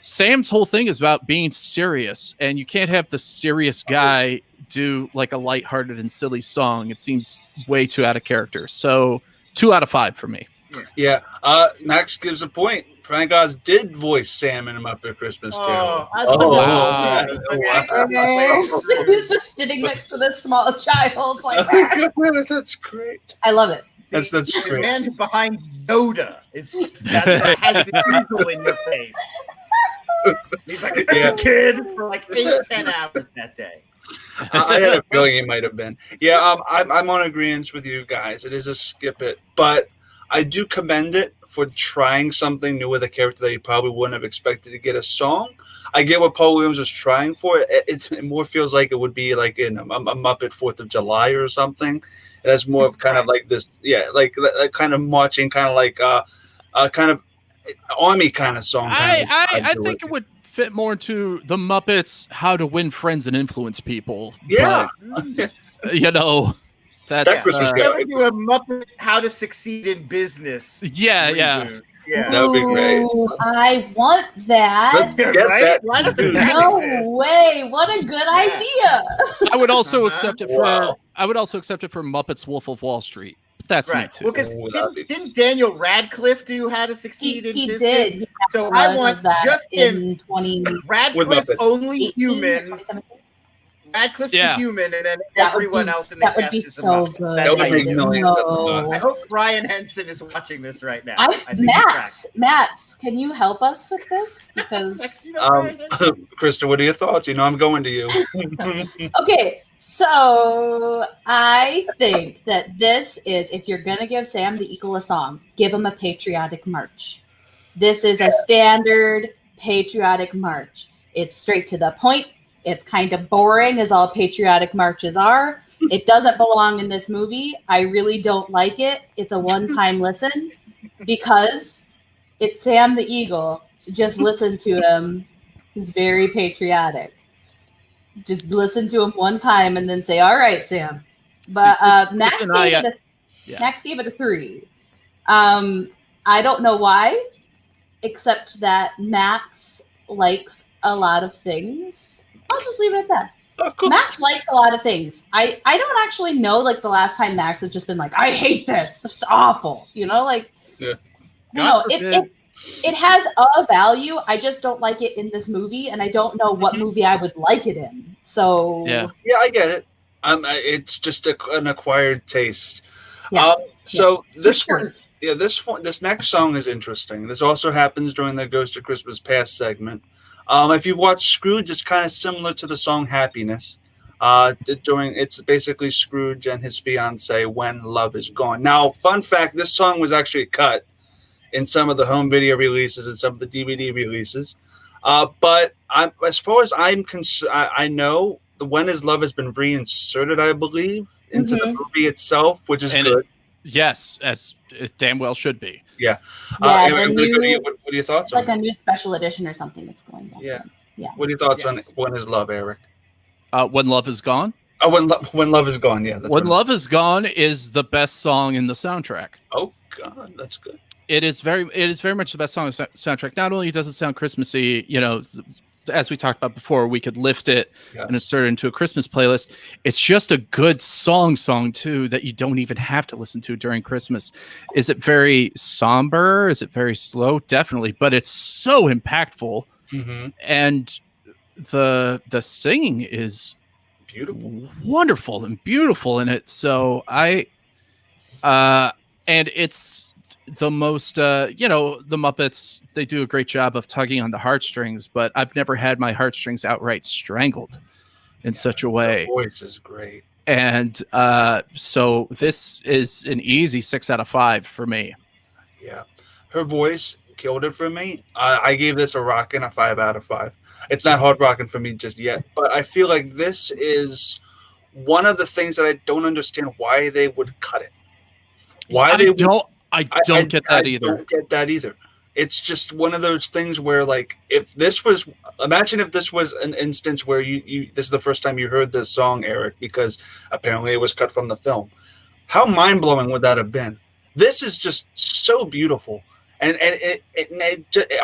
Sam's whole thing is about being serious, and you can't have the serious guy do like a lighthearted and silly song. It seems way too out of character. So 2 out of 5 for me. Yeah. Max gives a point. Frank Oz did voice Sam in Muppet Christmas Carol. Wow. He's just sitting next to this small child. Like, that's great. I love it. That's The great. man behind Yoda has the eagle in your face. He's like, that's a kid for like 8-10 hours that day. I had a feeling he might have been. Yeah, I'm on agreement with you guys. It is a skip it, but I do commend it for trying something new with a character that you probably wouldn't have expected to get a song. I get what Paul Williams was trying for. It more feels like it would be like in a Muppet 4th of July or something. It has more of kind of like this, like kind of marching, kind of like kind of army kind of song. I think it would fit more into the Muppets, how to win friends and influence people. Yeah. But, that's Christmas Carol. Never do a Muppet how to succeed in business. Yeah. That would be great. I want that. Let's get that. No way! What a good idea. I would also accept it for. I would also accept it for Muppets Wolf of Wall Street. That's right. me too. Well, because didn't Daniel Radcliffe do How to Succeed in Business? He did. So I want just him. Radcliffe only human. Radcliffe's the human, and then everyone else in the cast is so a good. That's that would make millions. I hope Brian Henson is watching this right now. Max, can you help us with this? Because Krista, what are your thoughts? You know, I'm going to you. Okay, so I think that this is, if you're gonna give Sam the Eagle a song, give him a patriotic march. This is a standard patriotic march. It's straight to the point. It's kind of boring, as all patriotic marches are. It doesn't belong in this movie. I really don't like it. It's a one-time listen because it's Sam the Eagle. Just listen to him. He's very patriotic. Just listen to him one time and then say, all right, Sam. But Max gave it a 3. I don't know why, except that Max likes a lot of things. I'll just leave it at that. Oh, cool. Max likes a lot of things. I don't actually know, like, the last time Max has just been like, I hate this. It's awful. You know, like, it has a value. I just don't like it in this movie, and I don't know what movie I would like it in. So yeah, I get it. It's just an acquired taste. Yeah. This next song is interesting. This also happens during the Ghost of Christmas Past segment. If you watch Scrooge, it's kind of similar to the song Happiness. It's basically Scrooge and his fiance when love is gone. Now, fun fact, this song was actually cut in some of the home video releases and some of the DVD releases. But as far as I'm concerned, I know the When Is Love has been reinserted, I believe, into the movie itself, which is good. Yes, as it damn well should be. Yeah. What are your thoughts on it? Like a new special edition or something that's going on. Yeah. What are your thoughts on When Is Love, Eric? When Love Is Gone? Oh, When Love Is Gone, yeah. When Love Is Gone is the best song in the soundtrack. Oh, God, that's good. It is very much the best song in the soundtrack. Not only does it sound Christmassy, you know, as we talked about before, we could lift it and insert it into a Christmas playlist. It's just a good song too that you don't even have to listen to during Christmas. Is it very somber? Is it very slow? Definitely, but it's so impactful. Mm-hmm. And the singing is beautiful, wonderful, and beautiful in it. So and it's the most, the Muppets, they do a great job of tugging on the heartstrings, but I've never had my heartstrings outright strangled in such a way. Her voice is great. And so this is an easy 6 out of 5 for me. Yeah. Her voice killed it for me. I gave this a rockin' a 5 out of 5. It's not hard rocking for me just yet, but I feel like this is one of the things that I don't understand why they would cut it. I don't get that either. It's just one of those things where, like, imagine if this was an instance where this is the first time you heard this song, Eric, because apparently it was cut from the film. How mind-blowing would that have been? This is just so beautiful. And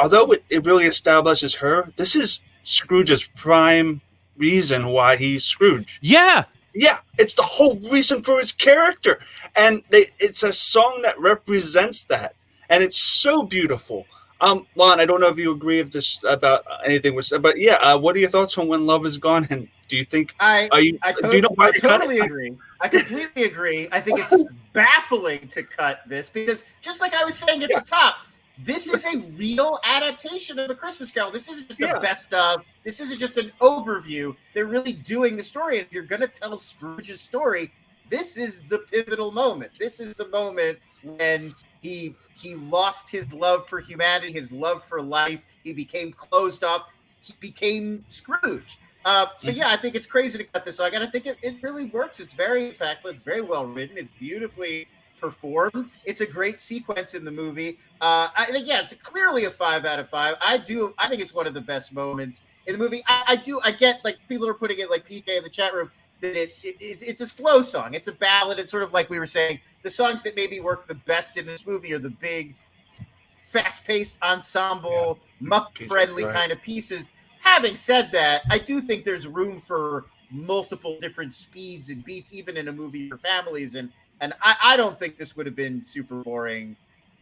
although it really establishes her, this is Scrooge's prime reason why he's Scrooge. Yeah. Yeah, it's the whole reason for his character. And it's a song that represents that. And it's so beautiful. Lon, I don't know if you agree with this about anything was said, but yeah, what are your thoughts on When Love Is Gone? And do you think I totally agree. I completely agree. I think it's baffling to cut this because just like I was saying at the top, this is a real adaptation of A Christmas Carol. This isn't just the best of. This isn't just an overview. They're really doing the story. And if you're going to tell Scrooge's story, this is the pivotal moment. This is the moment when he lost his love for humanity, his love for life. He became closed off. He became Scrooge. So yeah, I think it's crazy to cut this song, and I think it really works. It's very impactful. It's very well written. It's beautifully performed. It's a great sequence in the movie. I think it's clearly a 5 out of 5. I think it's one of the best moments in the movie. I get, like, people are putting it, like PJ in the chat room, that it's a slow song. It's a ballad. It's sort of like we were saying, the songs that maybe work the best in this movie are the big, fast-paced ensemble, Muppet-friendly kind of pieces. Having said that, I do think there's room for multiple different speeds and beats, even in a movie for families. And I don't think this would have been super boring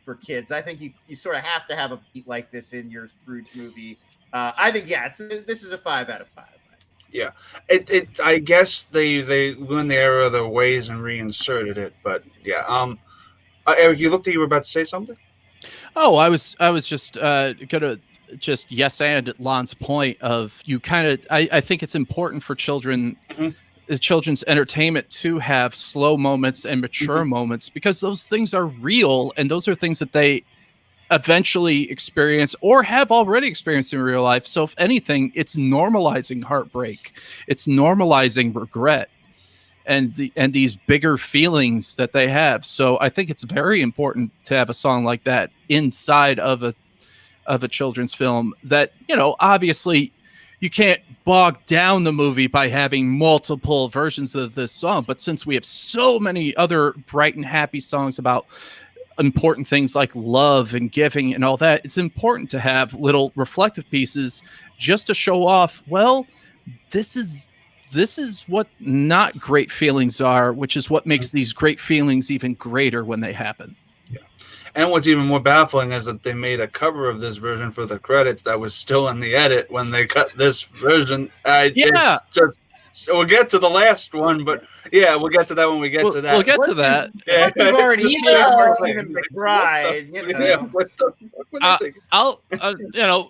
for kids. I think you sort of have to have a beat like this in your Scrooge movie. I think, this is a 5 out of 5. Yeah, I guess they went the error of their ways and reinserted it, but yeah. Eric, you looked like you were about to say something. Oh, I was just gonna just yes and Lon's point of you kind of. I think it's important for children, children's entertainment to have slow moments and mature moments, because those things are real and those are things that they eventually experience or have already experienced in real life. So if anything, it's normalizing heartbreak, it's normalizing regret, and these bigger feelings that they have. So I think it's very important to have a song like that inside of a children's film that, obviously you can't bog down the movie by having multiple versions of this song. But since we have so many other bright and happy songs about important things like love and giving and all that, it's important to have little reflective pieces just to show off, well, this is what not great feelings are, which is what makes these great feelings even greater when they happen. Yeah. And what's even more baffling is that they made a cover of this version for the credits that was still in the edit when they cut this version. It's just, we'll get to the last one, but we'll get to that when we get to that. We'll get to that. Yeah, we've already seen Martina McBride. I'll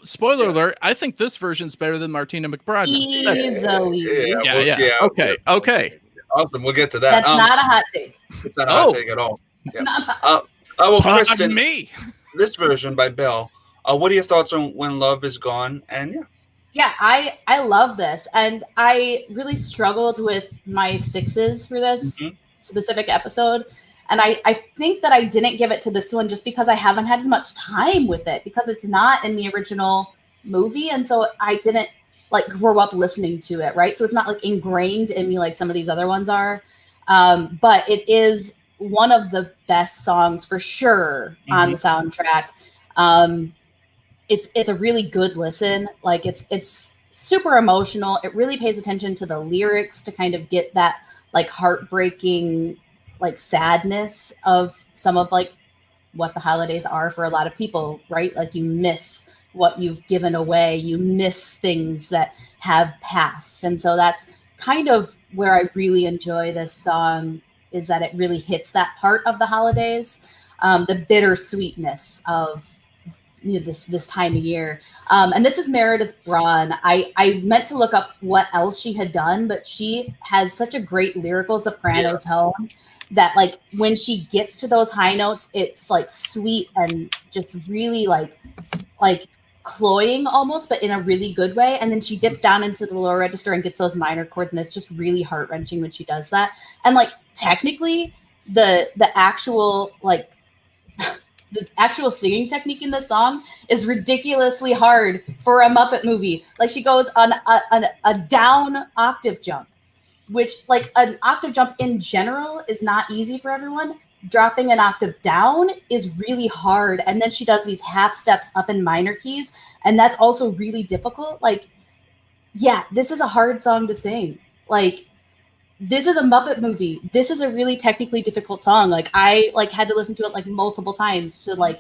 spoiler alert, I think this version's better than Martina McBride. Easily. Yeah. Okay. Awesome. We'll get to that. That's not a hot take. It's not a hot take at all. Yeah. Well, Kristen, this version by Belle. What are your thoughts on When Love Is Gone? And Yeah, I love this, and I really struggled with my 6s for this specific episode, and I think that I didn't give it to this one just because I haven't had as much time with it, because it's not in the original movie, and so I didn't grow up listening to it, right? So it's not ingrained in me like some of these other ones are, but it is one of the best songs for sure on the soundtrack. It's a really good listen. It's super emotional. It really pays attention to the lyrics to kind of get that heartbreaking sadness of some of what the holidays are for a lot of people, right? You miss what you've given away, you miss things that have passed. And so that's kind of where I really enjoy this song, is that it really hits that part of the holidays, the bittersweetness of this time of year. And this is Meredith Braun. I meant to look up what else she had done, but she has such a great lyrical soprano tone that when she gets to those high notes, it's sweet and just really like cloying almost, but in a really good way. And then she dips down into the lower register and gets those minor chords, and it's just really heart-wrenching when she does that. And technically the actual the actual singing technique in this song is ridiculously hard for a Muppet movie. She goes on a down octave jump, which an octave jump in general is not easy for everyone. Dropping an octave down is really hard. And then she does these half steps up in minor keys, and that's also really difficult. This is a hard song to sing. This is a Muppet movie. This is a really technically difficult song. I had to listen to it multiple times to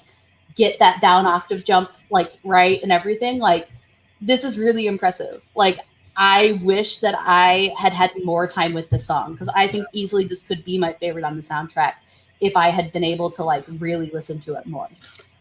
get that down octave jump right and everything. This is really impressive. I wish that I had more time with this song, because I think easily this could be my favorite on the soundtrack if I had been able to really listen to it more.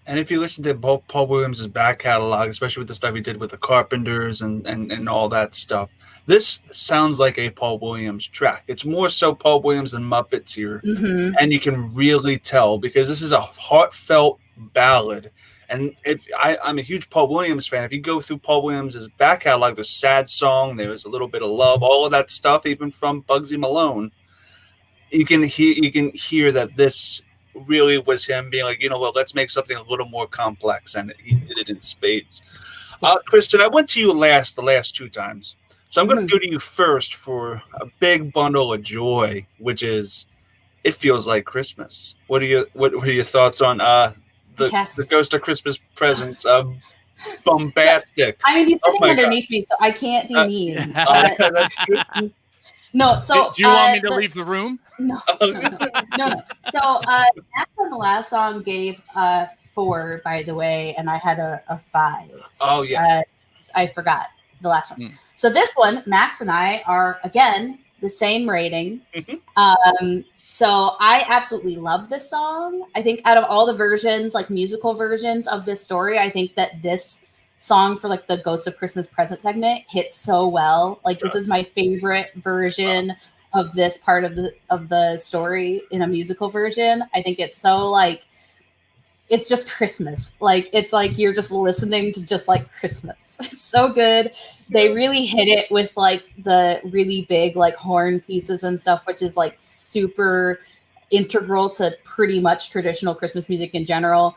And if you listen to Paul Williams' back catalog, especially with the stuff he did with the Carpenters and all that stuff, this sounds like a Paul Williams track. It's more so Paul Williams than Muppets here. And you can really tell, because this is a heartfelt ballad. And I'm a huge Paul Williams fan. If you go through Paul Williams' back catalog, there's Sad Song, there's a little bit of love, all of that stuff, even from Bugsy Malone. You can hear that this really was him being let's make something a little more complex, and he did it in spades. Kristen, I went to you the last 2 times, so I'm going to go to you first for a big bundle of joy, which is It Feels Like Christmas. What are your thoughts on the Ghost of Christmas Presents? Bombastic. I mean, he's sitting underneath me, so I can't be mean. That's good. No, so do you want me to leave the room? No. No. So Max on the last song gave 4, by the way, and I had a 5. Oh yeah. I forgot the last one. So this one, Max and I are again the same rating. So I absolutely love this song. I think out of all the versions, like musical versions of this story, I think that this song for like the Ghost of Christmas Present segment hits so well. Like this is my favorite version of this part of the story in a musical version. I think it's so like it's just Christmas. Like it's like you're just listening to just like Christmas. It's so good. They really hit it with like the really big like horn pieces and stuff, which is like super integral to pretty much traditional Christmas music in general.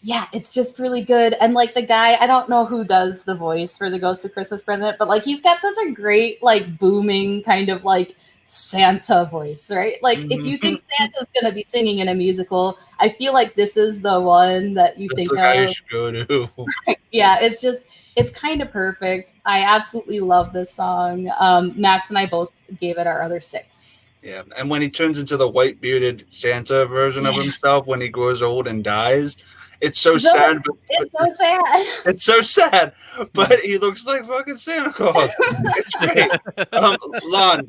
Yeah, it's just really good. And like the guy, I don't know who does the voice for the Ghost of Christmas Present, but like he's got such a great like booming kind of like Santa voice, right? Like if you think Santa's gonna be singing in a musical, I feel like this is the one that you think the guy you should go to. Yeah, it's kind of perfect. I absolutely love this song. Max and I both gave it our other 6. Yeah, and when he turns into the white bearded Santa version of himself when he grows old and dies, it's so sad. It's so sad. It's so sad, but he looks like fucking Santa Claus. It's great. Lon,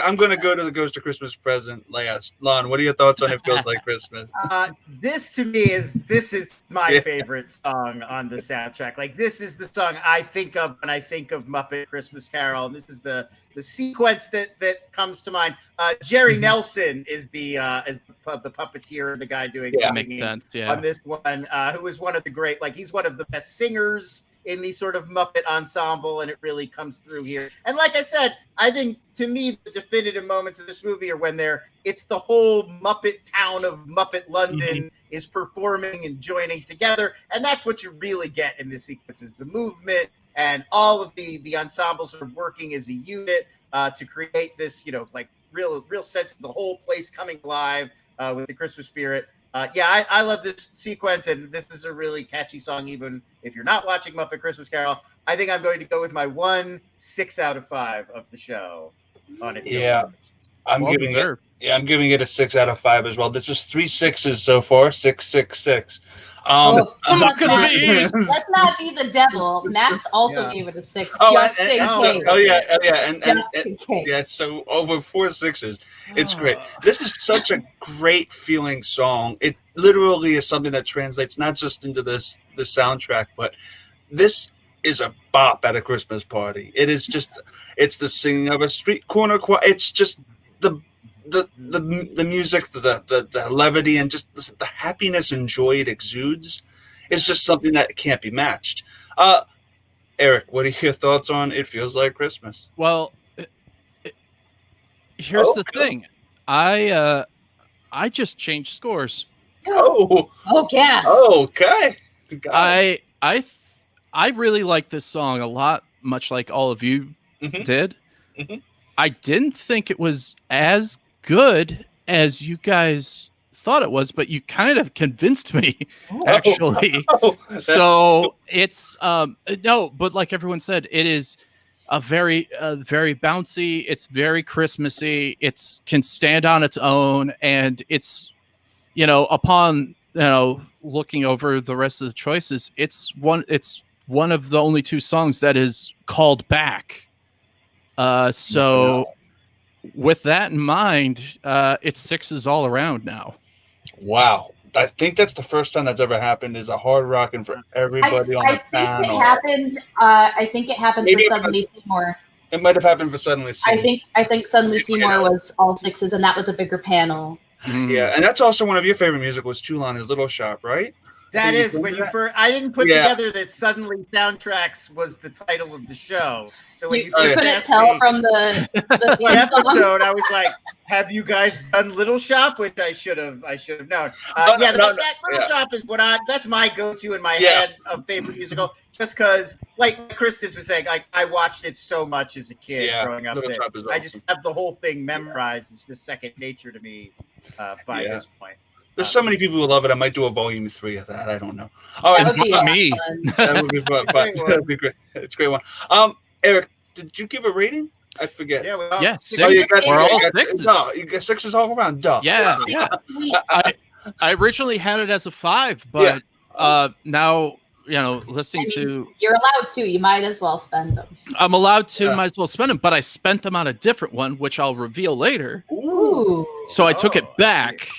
I'm gonna go to the Ghost of Christmas Present last. Lon, what are your thoughts on It Feels Like Christmas? This to me is my favorite song on the soundtrack. Like this is the song I think of when I think of Muppet Christmas Carol, and this is the sequence that comes to mind. Jerry Nelson is the puppeteer, the guy doing the singing on this one, who is one of the great, like he's one of the best singers in the sort of Muppet ensemble, and it really comes through here. And like I said, I think to me the definitive moments of this movie are when it's the whole Muppet town of Muppet London is performing and joining together, and that's what you really get in this sequence is the movement and all of the ensembles are working as a unit to create this, like real sense of the whole place coming alive with the Christmas spirit. I love this sequence, and this is a really catchy song, even if you're not watching Muppet Christmas Carol. I think I'm going to go with my 6 out of 5 of the show on it. Yeah, I'm giving it a 6 out of 5 as well. This is 3 6s so far. 6, 6, 6. Let's not be the devil. Max also gave it a 6. Just in case. So over 4 6s. It's great. This is such a great feeling song. It literally is something that translates not just into the soundtrack, but this is a bop at a Christmas party. It is just, it's the singing of a street corner choir. It's just the music, the levity, and just the happiness and joy it exudes is just something that can't be matched. Eric, what are your thoughts on It Feels Like Christmas? Well, here's the thing. I just changed scores. Oh, gas. Okay. I really like this song a lot, much like all of you did. I didn't think it was as good as you guys thought it was, but you kind of convinced me, actually. So it's no, but like everyone said, it is a very bouncy. It's very Christmassy. It's can stand on its own, and it's upon looking over the rest of the choices, it's one of the only 2 songs that is called back. So with that in mind, it's 6s all around now. Wow. I think that's the first time that's ever happened is a hard rocking for everybody on the panel. I think it happened for Suddenly Seymour. It might have happened for Suddenly Seymour. I think Suddenly Seymour was all 6s, and that was a bigger panel. Yeah, and that's also one of your favorite musicals, Toulon, is Little Shop, right? That is when you first. I didn't put together that Suddenly Soundtracks was the title of the show. So when you couldn't tell from the episode, I was like, "Have you guys done Little Shop?" Which I should have known. That Little Shop is that's my go-to in my head of favorite musical. Just because, like Kristen was saying, I watched it so much as a kid growing up. Awesome. I just have the whole thing memorized. It's just second nature to me by this point. There's so many people who love it. I might do a volume 3 of that. I don't know. All right, me. That would be fun. That'd be great. It's a great one. Eric, did you give a rating? I forget. Yeah, six. Oh, We're all sixes. No, you got sixes all around. Duh. Yeah. I originally had it as a 5, but now listening to you're allowed to. You might as well spend them. I'm allowed to, might as well spend them, but I spent them on a different one, which I'll reveal later. Ooh. So I took it back.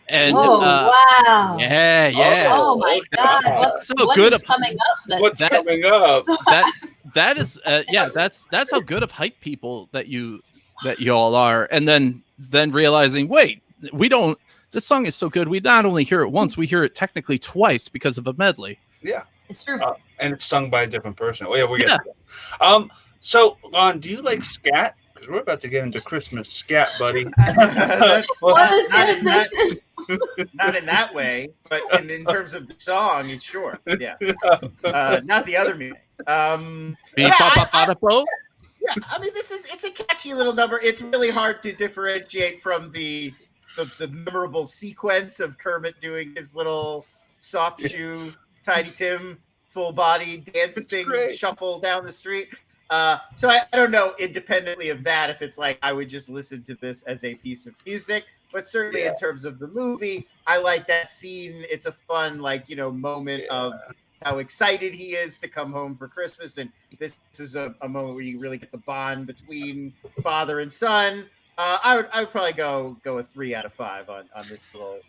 And wow. Yeah. Oh my God. What's coming up? What's coming up? That is that's how good of hype people that you all are. And then realizing, wait, this song is so good, we not only hear it once, we hear it technically twice because of a medley. Yeah. It's true. And it's sung by a different person. Oh yeah, we get that. So Lon, do you like Scat? Because we're about to get into Christmas Scat, buddy. Not in that way, but in terms of the song, it's sure. Yeah. Not the other meaning. Yeah, I mean, it's a catchy little number. It's really hard to differentiate from the memorable sequence of Kermit doing his little soft shoe, Tiny Tim, full body dance thing, shuffle down the street. So I don't know, independently of that, if it's like I would just listen to this as a piece of music, but certainly in terms of the movie, I like that scene. It's a fun, moment of how excited he is to come home for Christmas. And this is a moment where you really get the bond between father and son. I would probably go a 3 out of 5 on this little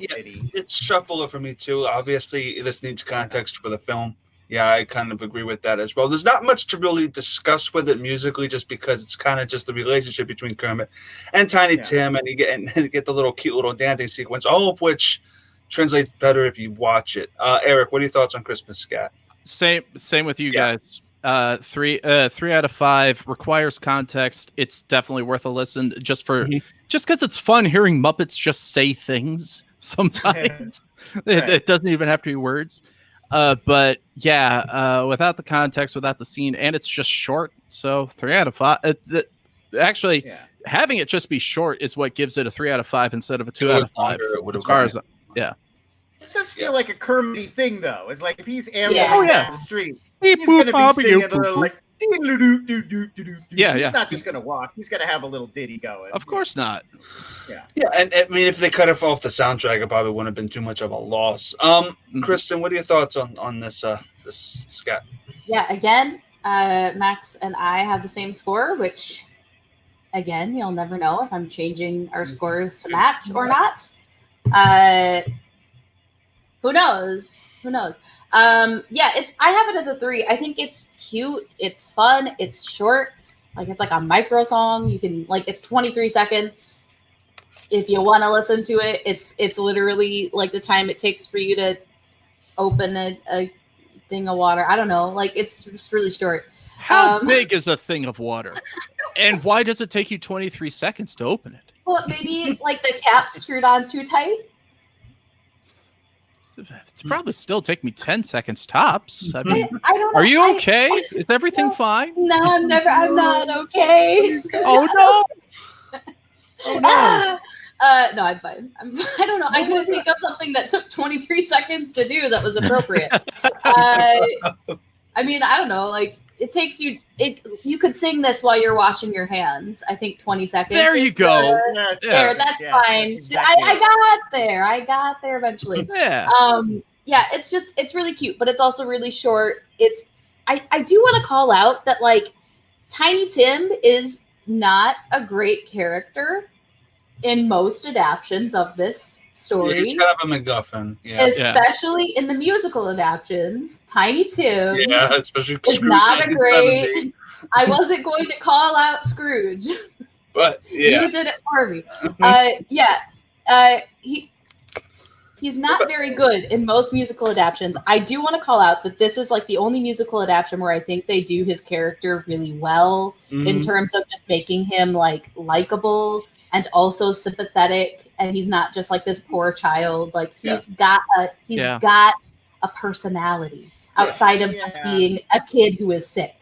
ditty. It's shuffler for me too. Obviously, this needs context for the film. Yeah, I kind of agree with that as well. There's not much to really discuss with it musically, just because it's kind of just the relationship between Kermit and Tiny Tim, and you get the little cute little dancing sequence, all of which translates better if you watch it. Eric, what are your thoughts on Christmas Scat? Same with you guys. 3 out of 5 requires context. It's definitely worth a listen just because it's fun hearing Muppets just say things sometimes. It doesn't even have to be words. But without the context, without the scene, and it's just short, so 3 out of 5. Having it just be short is what gives it a 3 out of 5 instead of a 2 out of 5. As far as it does feel like a Kermit thing, though. It's like if he's ambling down the street, he's going to be singing a little like. He's not just going to walk. He's going to have a little ditty going. Of course not. Yeah, and I mean, if they cut it off the soundtrack, it probably wouldn't have been too much of a loss. Kristen, what are your thoughts on this Scat? Yeah, again, Max and I have the same score, which, again, you'll never know if I'm changing our scores to match or not. Who knows? I have it as a 3. I think it's cute. It's fun. It's short. It's like a micro song. You can it's 23 seconds. If you want to listen to it, it's literally like the time it takes for you to open a thing of water. I don't know. It's just really short. How big is a thing of water? And why does it take you 23 seconds to open it? Well, maybe the cap's screwed on too tight. It's probably still take me 10 seconds tops. I mean, I don't know. Are you okay? Is everything fine? No, I'm not okay. Oh no. Oh no. No, I'm fine. I don't know. I couldn't think of something that took 23 seconds to do that was appropriate. I mean, I don't know. It takes you. You could sing this while you're washing your hands. I think 20 seconds. There you go. There, that's fine. That's exactly I got there eventually. Yeah. It's really cute, but it's also really short. I do want to call out that Tiny Tim is not a great character in most adaptions of this story. He's kind of a MacGuffin. Especially in the musical adaptions. Tiny Tim especially is not a great... I wasn't going to call out Scrooge. But, You did it for me. He's not very good in most musical adaptions. I do want to call out that this is the only musical adaptation where I think they do his character really well in terms of just making him likable and also sympathetic, and he's not just this poor child. He's got a personality outside of just being a kid who is sick.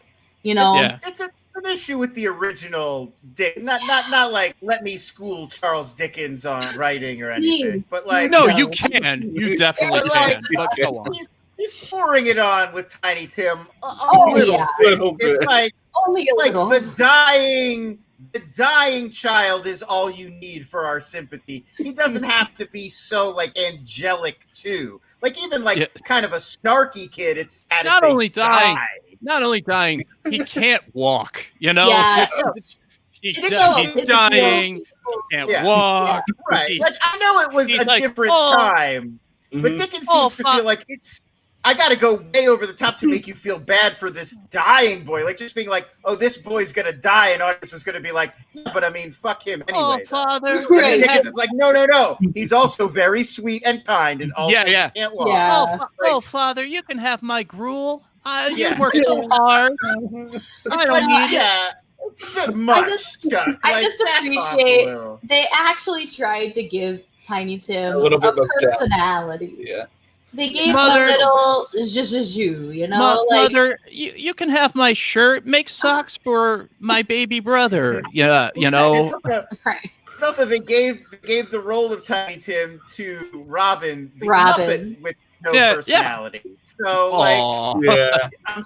It's an issue with the original Dick. Not let me school Charles Dickens on writing or anything, but no, you can. You definitely can. But go on. he's pouring it on with Tiny Tim. Yeah. It's like only a little. The dying child is all you need for our sympathy. He doesn't have to be so like angelic too. Like even like kind of a snarky kid. It's sad not only dying, he can't walk. You know, Yeah, he's dying. Can't walk. Yeah, right. Like I know it was a different time, but Dickens seems to feel like I got to go way over the top to make you feel bad for this dying boy. Like just being like, oh, this boy's gonna die, and audience was gonna be like, yeah, but I mean, fuck him anyway. Oh, father. And Dickens is like, no. He's also very sweet and kind, and also can't walk. Yeah. Oh, father, you can have my gruel. You work so hard. I don't need it. It's a bit much. I just appreciate they actually tried to give Tiny Tim a little bit of personality. Yeah. They gave a little zhuzh, you know? Mother, you can have my shirt. Make socks for my baby brother. Yeah, you know. It's also they gave the role of Tiny Tim to Robin, the Muppet with no personality. So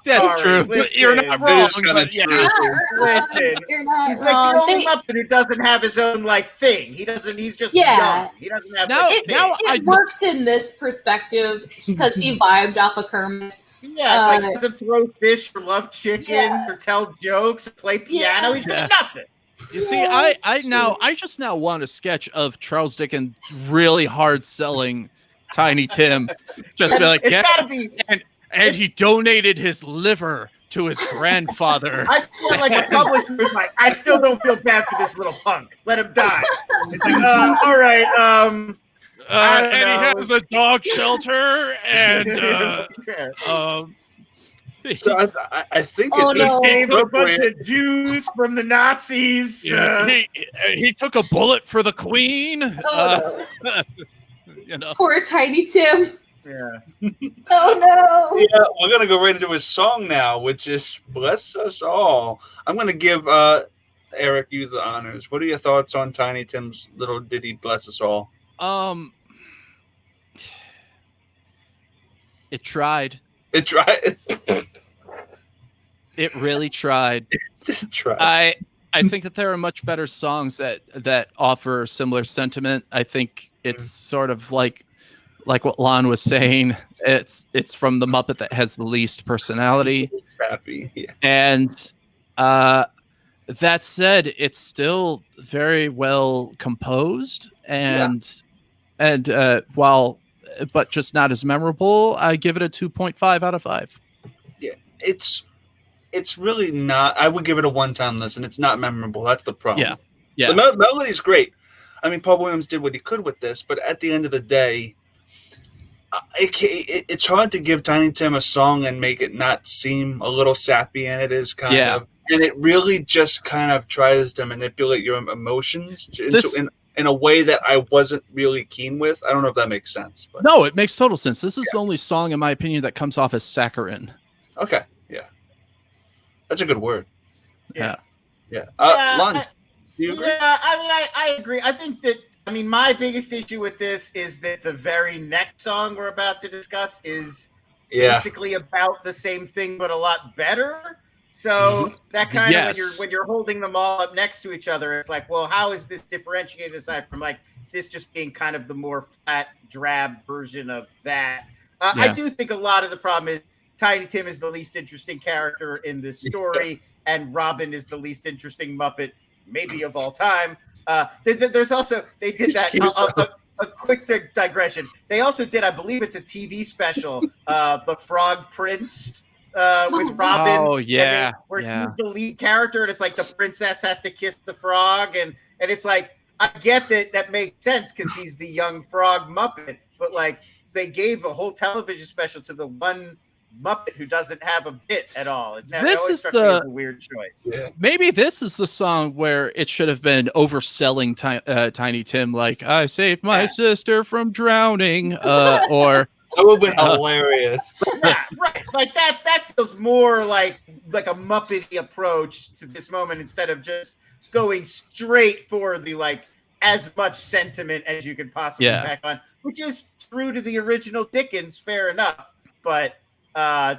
that's true. Listen, you're not wrong. Listen, he's like the only Muppet who doesn't have his own like thing. He's just young. He doesn't have it worked in this perspective because he vibed off of Kermit. Yeah, it's like he doesn't throw fish or love chicken or tell jokes or play piano. He's doing nothing. You see, I just now want a sketch of Charles Dickens really hard selling Tiny Tim. Just be like, gotta be. And he donated his liver to his grandfather. I feel like a publisher was like, I still don't feel bad for this little punk. Let him die. It's like, all right. And he has a dog shelter, and so I think it gave a bunch of Jews from the Nazis. He took a bullet for the Queen. You know. Poor Tiny Tim. Yeah. Oh no. Yeah, we're gonna go right into his song now, which is "Bless Us All." I'm gonna give Eric you the honors. What are your thoughts on Tiny Tim's little ditty "Bless Us All"? It tried. It tried. It really tried. It tried. I think that there are much better songs that offer similar sentiment. I think it's sort of like what Lon was saying. It's from the Muppet that has the least personality. It's happy. Yeah. And that said, it's still very well composed and but just not as memorable. I give it a 2.5 out of 5. Yeah, it's really not. I would give it a one-time listen. It's not memorable. That's the problem. Yeah. The melody's great. I mean, Paul Williams did what he could with this, but at the end of the day, it's hard to give Tiny Tim a song and make it not seem a little sappy, and it is kind of. And it really just kind of tries to manipulate your emotions in a way that I wasn't really keen with. I don't know if that makes sense. But. No, it makes total sense. This is the only song, in my opinion, that comes off as saccharine. Okay, yeah. That's a good word. Yeah. Lon, do you agree? Yeah, I agree. I think that, my biggest issue with this is that the very next song we're about to discuss is basically about the same thing, but a lot better. So that kind of when you're holding them all up next to each other, it's like, well, how is this differentiated aside from like this just being kind of the more flat, drab version of that? I do think a lot of the problem is Tiny Tim is the least interesting character in this story, and Robin is the least interesting Muppet, maybe of all time. There's also they did that. A quick digression. They also did, I believe it's a TV special, The Frog Prince. With Robin, where he's the lead character, and it's like the princess has to kiss the frog, and it's like I get that makes sense because he's the young frog Muppet, but like they gave a whole television special to the one Muppet who doesn't have a bit at all. This is a weird choice. Yeah. Maybe this is the song where it should have been overselling Tiny Tim, like I saved my sister from drowning, or. That would have been hilarious. Yeah, right. Like that feels more like a Muppety approach to this moment instead of just going straight for the like as much sentiment as you could possibly pack on, which is true to the original Dickens, fair enough. but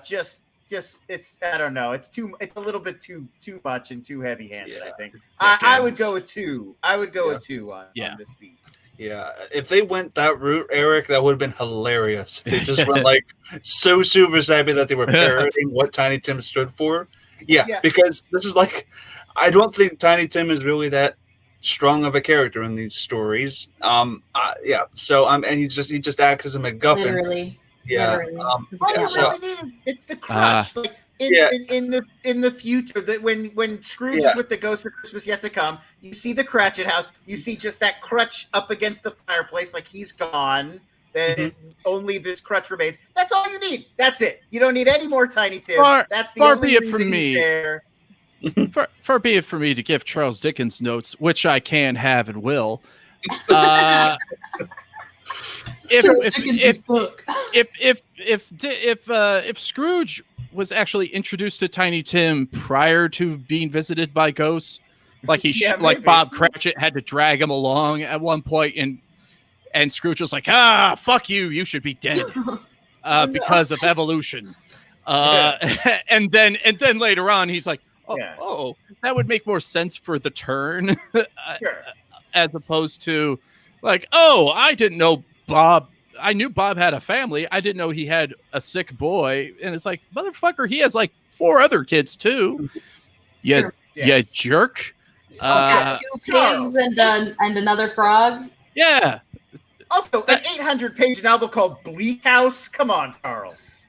just it's I don't know. It's a little bit too much and too heavy-handed. I think I would go with 2. I would go with 2 on this beat. Yeah, if they went that route, Eric, that would have been hilarious. If they just went like so super savvy that they were parodying what Tiny Tim stood for. Yeah, because this is like, I don't think Tiny Tim is really that strong of a character in these stories. So and he just acts as a MacGuffin. Literally. Yeah. Literally. It's the crutch. Like in the future, that when Scrooge is with the Ghost of Christmas Yet to Come, you see the Cratchit house. You see just that crutch up against the fireplace, like he's gone. Then only this crutch remains. That's all you need. That's it. You don't need any more Tiny Tim. That's the only reason he's there. Far be it for me to give Charles Dickens notes, which I can have and will. If Scrooge was actually introduced to Tiny Tim prior to being visited by ghosts, like like Bob Cratchit had to drag him along at one point, and Scrooge was like, fuck you, you should be dead because of evolution. And then later on, he's like, oh, that would make more sense for the turn, as opposed to like, oh, I didn't know Bob. I knew Bob had a family. I didn't know he had a sick boy. And it's like, motherfucker, he has like 4 other kids too. Yeah, jerk. 2 pigs and another frog. Yeah. Also, an 800-page novel called Bleak House. Come on, Charles.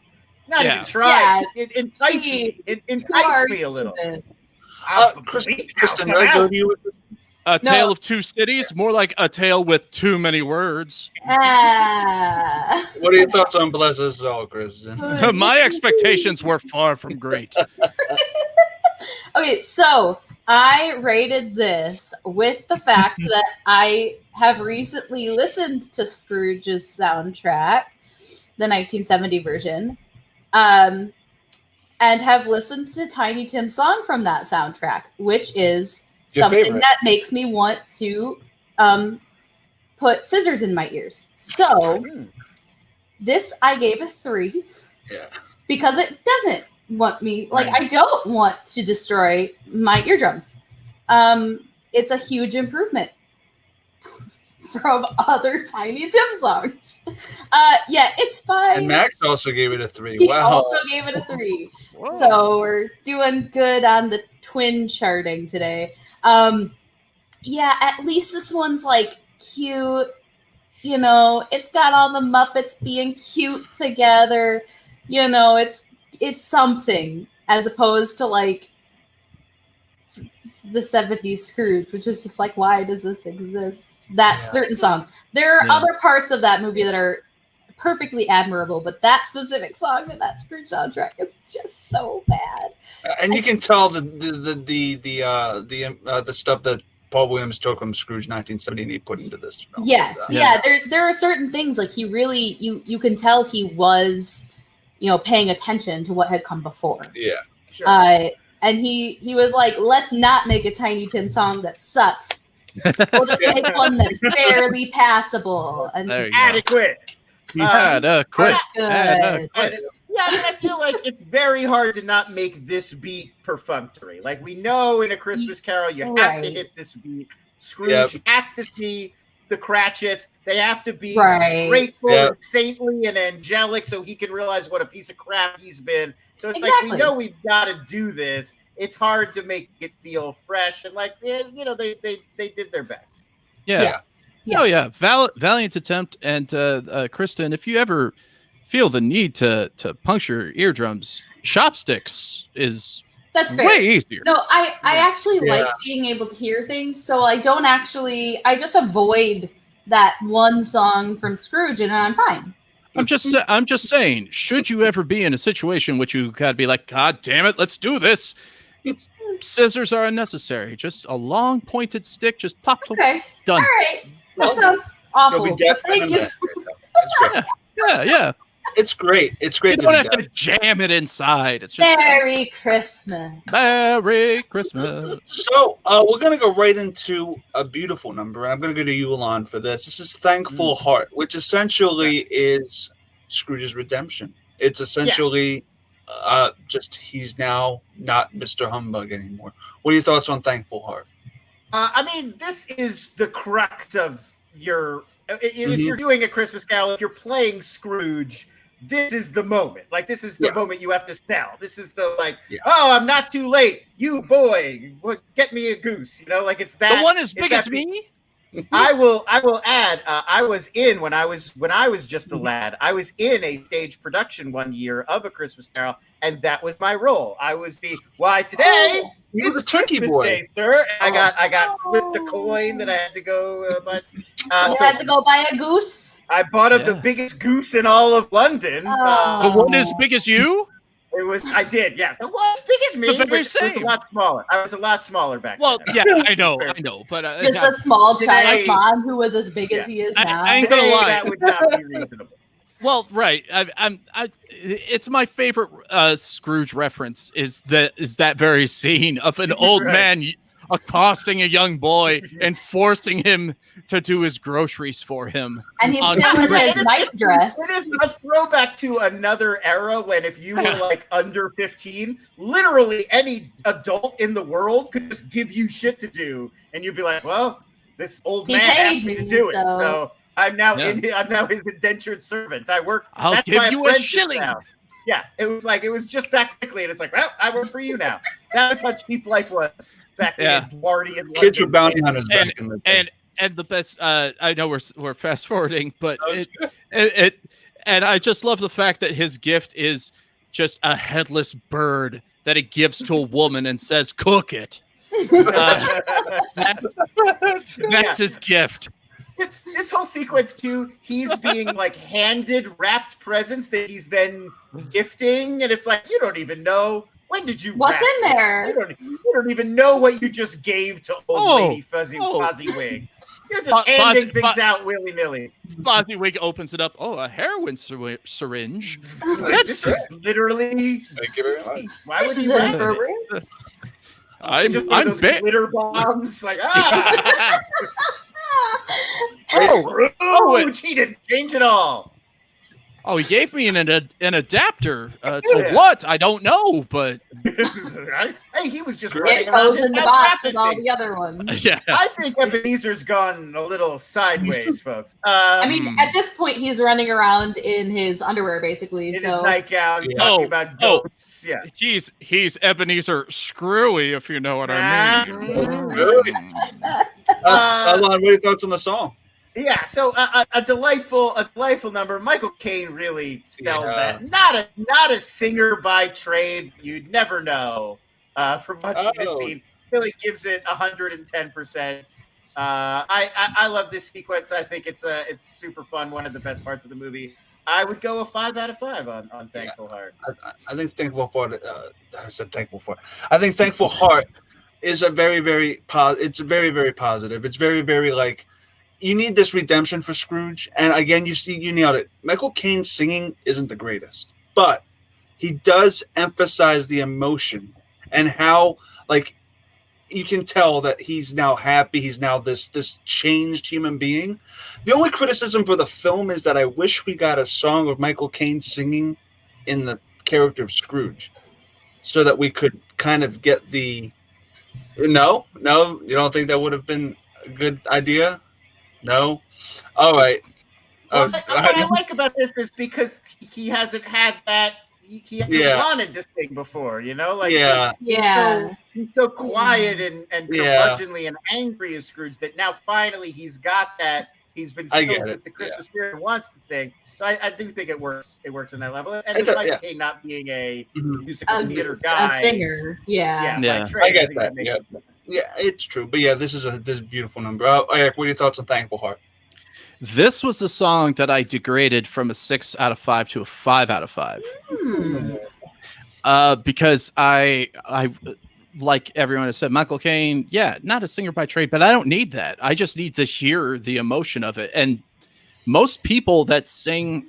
Not even try. Entice me a little. Kristen, I go to you with this? A tale of 2 cities, more like a tale with too many words. What are your thoughts on Bless Us All, Kristen? My expectations were far from great. Okay, so I rated this with the fact that I have recently listened to Scrooge's soundtrack, the 1970 version, and have listened to Tiny Tim's song from that soundtrack, which is something that makes me want to put scissors in my ears. So this I gave a 3 because it doesn't want me, like, I don't want to destroy my eardrums. It's a huge improvement from other Tiny Tim songs. It's fine. And Max also gave it a 3. He also gave it a 3. Whoa. So we're doing good on the twin charting today. At least this one's like cute. You know, it's got all the Muppets being cute together. You know, it's something as opposed to like the 70s Scrooge, which is just like, why does this exist? That certain song. There are other parts of that movie that are perfectly admirable, but that specific song and that Scrooge soundtrack is just so bad. And you can tell the stuff that Paul Williams took from Scrooge 1970 and he put into this film. Yes, there are certain things like he really you can tell he was, paying attention to what had come before. Yeah, sure. And he was like, let's not make a Tiny Tim song that sucks. We'll just make one that's fairly passable and adequate. Adequate. I feel like it's very hard to not make this beat perfunctory. Like, we know in A Christmas Carol, you have to hit this beat. Scrooge has to see the Cratchits. They have to be grateful and saintly and angelic so he can realize what a piece of crap he's been. So it's like, we know we've got to do this. It's hard to make it feel fresh. And like, they did their best. Yeah. Yes. Oh, yeah. Valiant attempt. And Kristen, if you ever feel the need to puncture eardrums, chopsticks is way easier. No, I actually like being able to hear things, so I just avoid that one song from Scrooge and I'm fine. I'm just saying, should you ever be in a situation which you gotta be like, God damn it, let's do this. Scissors are unnecessary. Just a long pointed stick, just pop. Okay. Done. All right. That sounds awful. Thank you. Yeah. It's great. It's great. You don't have to jam it inside. It's just Merry Christmas. Merry Christmas. So we're going to go right into a beautiful number. I'm going to go to you, Alon, for this. This is Thankful Heart, which essentially is Scrooge's redemption. It's essentially just he's now not Mr. Humbug anymore. What are your thoughts on Thankful Heart? I mean, this is the crux of your. If you're doing a Christmas Carol, if you're playing Scrooge, this is the moment. Like, this is the moment you have to sell. This is the oh, I'm not too late. You boy, get me a goose. You know, like it's that. The one as big as me. I will add. I was in when I was just a lad. I was in a stage production one year of A Christmas Carol, and that was my role. I was the today. You were the turkey boy, day, sir. I got flipped a coin that I had to go buy. You had to go buy a goose. I bought up the biggest goose in all of London. The one as big as you. It was. I did. Yes, it was as big as me. But it was a lot smaller. I was a lot smaller back then. Well, yeah, I know. But just a small child mom who was as big as he is now. I ain't gonna lie. That would not be reasonable. Well, right. It's my favorite Scrooge reference is that very scene of an old man accosting a young boy and forcing him to do his groceries for him. And he's still in his night dress. It is a throwback to another era when if you were like under 15, literally any adult in the world could just give you shit to do. And you'd be like, well, this old man asked me to do it. So I'm now I'm now his indentured servant. I'll give you a shilling. Now. Yeah, it was just that quickly, and it's like, well, I work for you now. That was how cheap life was back in Edwardian London. Kids were bounty hunters back in the day. And the best, I know we're fast forwarding, but and I just love the fact that his gift is just a headless bird that he gives to a woman and says, "Cook it." That's his gift. It's this whole sequence too. He's being like handed wrapped presents that he's then gifting, and it's like you don't even know when did you. What's in there? You don't even know what you just gave to old lady Fozziwig. You're just handing things out willy nilly. Fozziwig opens it up. Oh, a heroin syringe. This is literally. Thank you very much. Why would you wrap it? I'm those glitter bombs. Like he didn't change it all. Oh, he gave me an adapter to what? I don't know, but hey, he was just running around. It goes in the box with all the other ones. Yeah, I think Ebenezer's gone a little sideways, folks. I mean, at this point, he's running around in his underwear, basically. In his nightgown, talking about ghosts. Yeah, he's Ebenezer Screwy, if you know what I mean. Alon, what are your thoughts on the song? Yeah, so a delightful number. Michael Caine really sells that. Not a singer by trade. You'd never know from watching this scene. Really gives it 110%. I love this sequence. I think it's super fun. One of the best parts of the movie. I would go a 5 out of 5 on Thankful Heart. I think Thankful Heart. I said Thankful Heart. I think Thankful Heart is a very, very It's very, very positive. It's very, very like. You need this redemption for Scrooge, and again, you nailed it. Michael Caine singing isn't the greatest, but he does emphasize the emotion and how, like, you can tell that he's now happy. He's now this changed human being. The only criticism for the film is that I wish we got a song of Michael Caine singing in the character of Scrooge, so that we could kind of get the. No, you don't think that would have been a good idea? No. All right. Well, what I like about this is because he hasn't had that. He hasn't wanted to sing before, you know. Like he's so quiet and curmudgeonly and angry as Scrooge that now finally he's got that. He's been filled with the Christmas spirit and wants to sing. So I do think it works. It works on that level. And it's like Caine not being a musical theater guy, a singer. I get that. Yeah, it's true. But yeah, this is a beautiful number. Eric, what are your thoughts on Thankful Heart? This was the song that I degraded from a 6 out of 5 to a 5 out of 5. Because I like everyone has said, Michael Caine, not a singer by trade, but I don't need that. I just need to hear the emotion of it. And most people that sing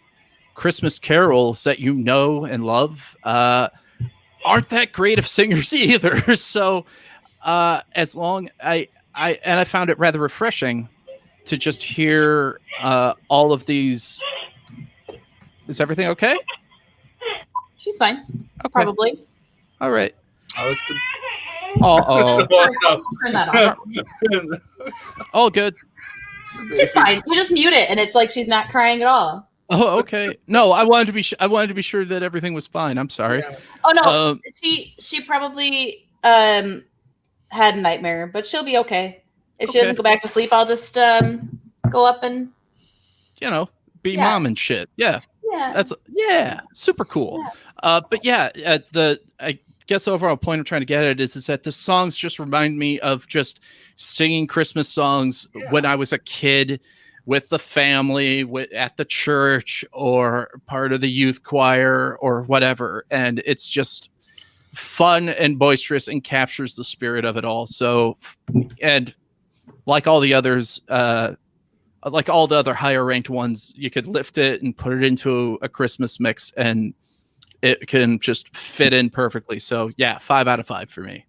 Christmas carols that you know and love aren't that great of singers either. So as long I found it rather refreshing to just hear all of these. Is everything okay? She's fine. Okay. Probably. All right. Oh, it's the. Turn that off. All good. She's fine. You just mute it, and it's like she's not crying at all. Oh, okay. No, I wanted to be. I wanted to be sure that everything was fine. I'm sorry. Yeah. Oh no, she probably had a nightmare, but she'll be okay. If she doesn't go back to sleep, I'll just go up and be mom and shit. Yeah. That's super cool. But yeah, I guess overall point I'm trying to get at is that the songs just remind me of just singing Christmas songs when I was a kid with the family, at the church, or part of the youth choir or whatever. And it's just fun and boisterous and captures the spirit of it all. So, and like all the others, like all the other higher ranked ones, you could lift it and put it into a Christmas mix and it can just fit in perfectly. So yeah, 5 out of 5 for me.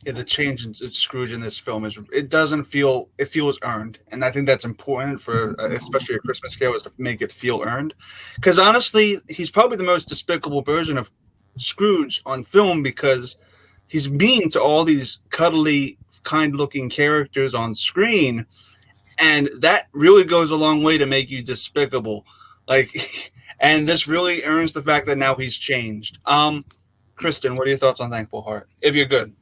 Yeah, the change in Scrooge in this film it feels earned. And I think that's important for, especially a Christmas Carol, is to make it feel earned. Because honestly, he's probably the most despicable version of Scrooge on film because he's mean to all these cuddly, kind-looking characters on screen. And that really goes a long way to make you despicable. And this really earns the fact that now he's changed. Kristen, what are your thoughts on Thankful Heart? If you're good.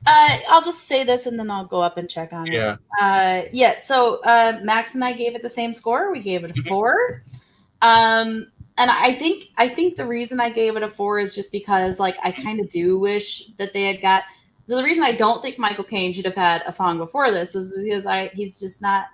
I'll just say this and then I'll go up and check on it. So Max and I gave it the same score. We gave it a 4. And I think the reason I gave it a 4 is just because I kind of do wish that they had got. So the reason I don't think Michael Caine should have had a song before this was because he's not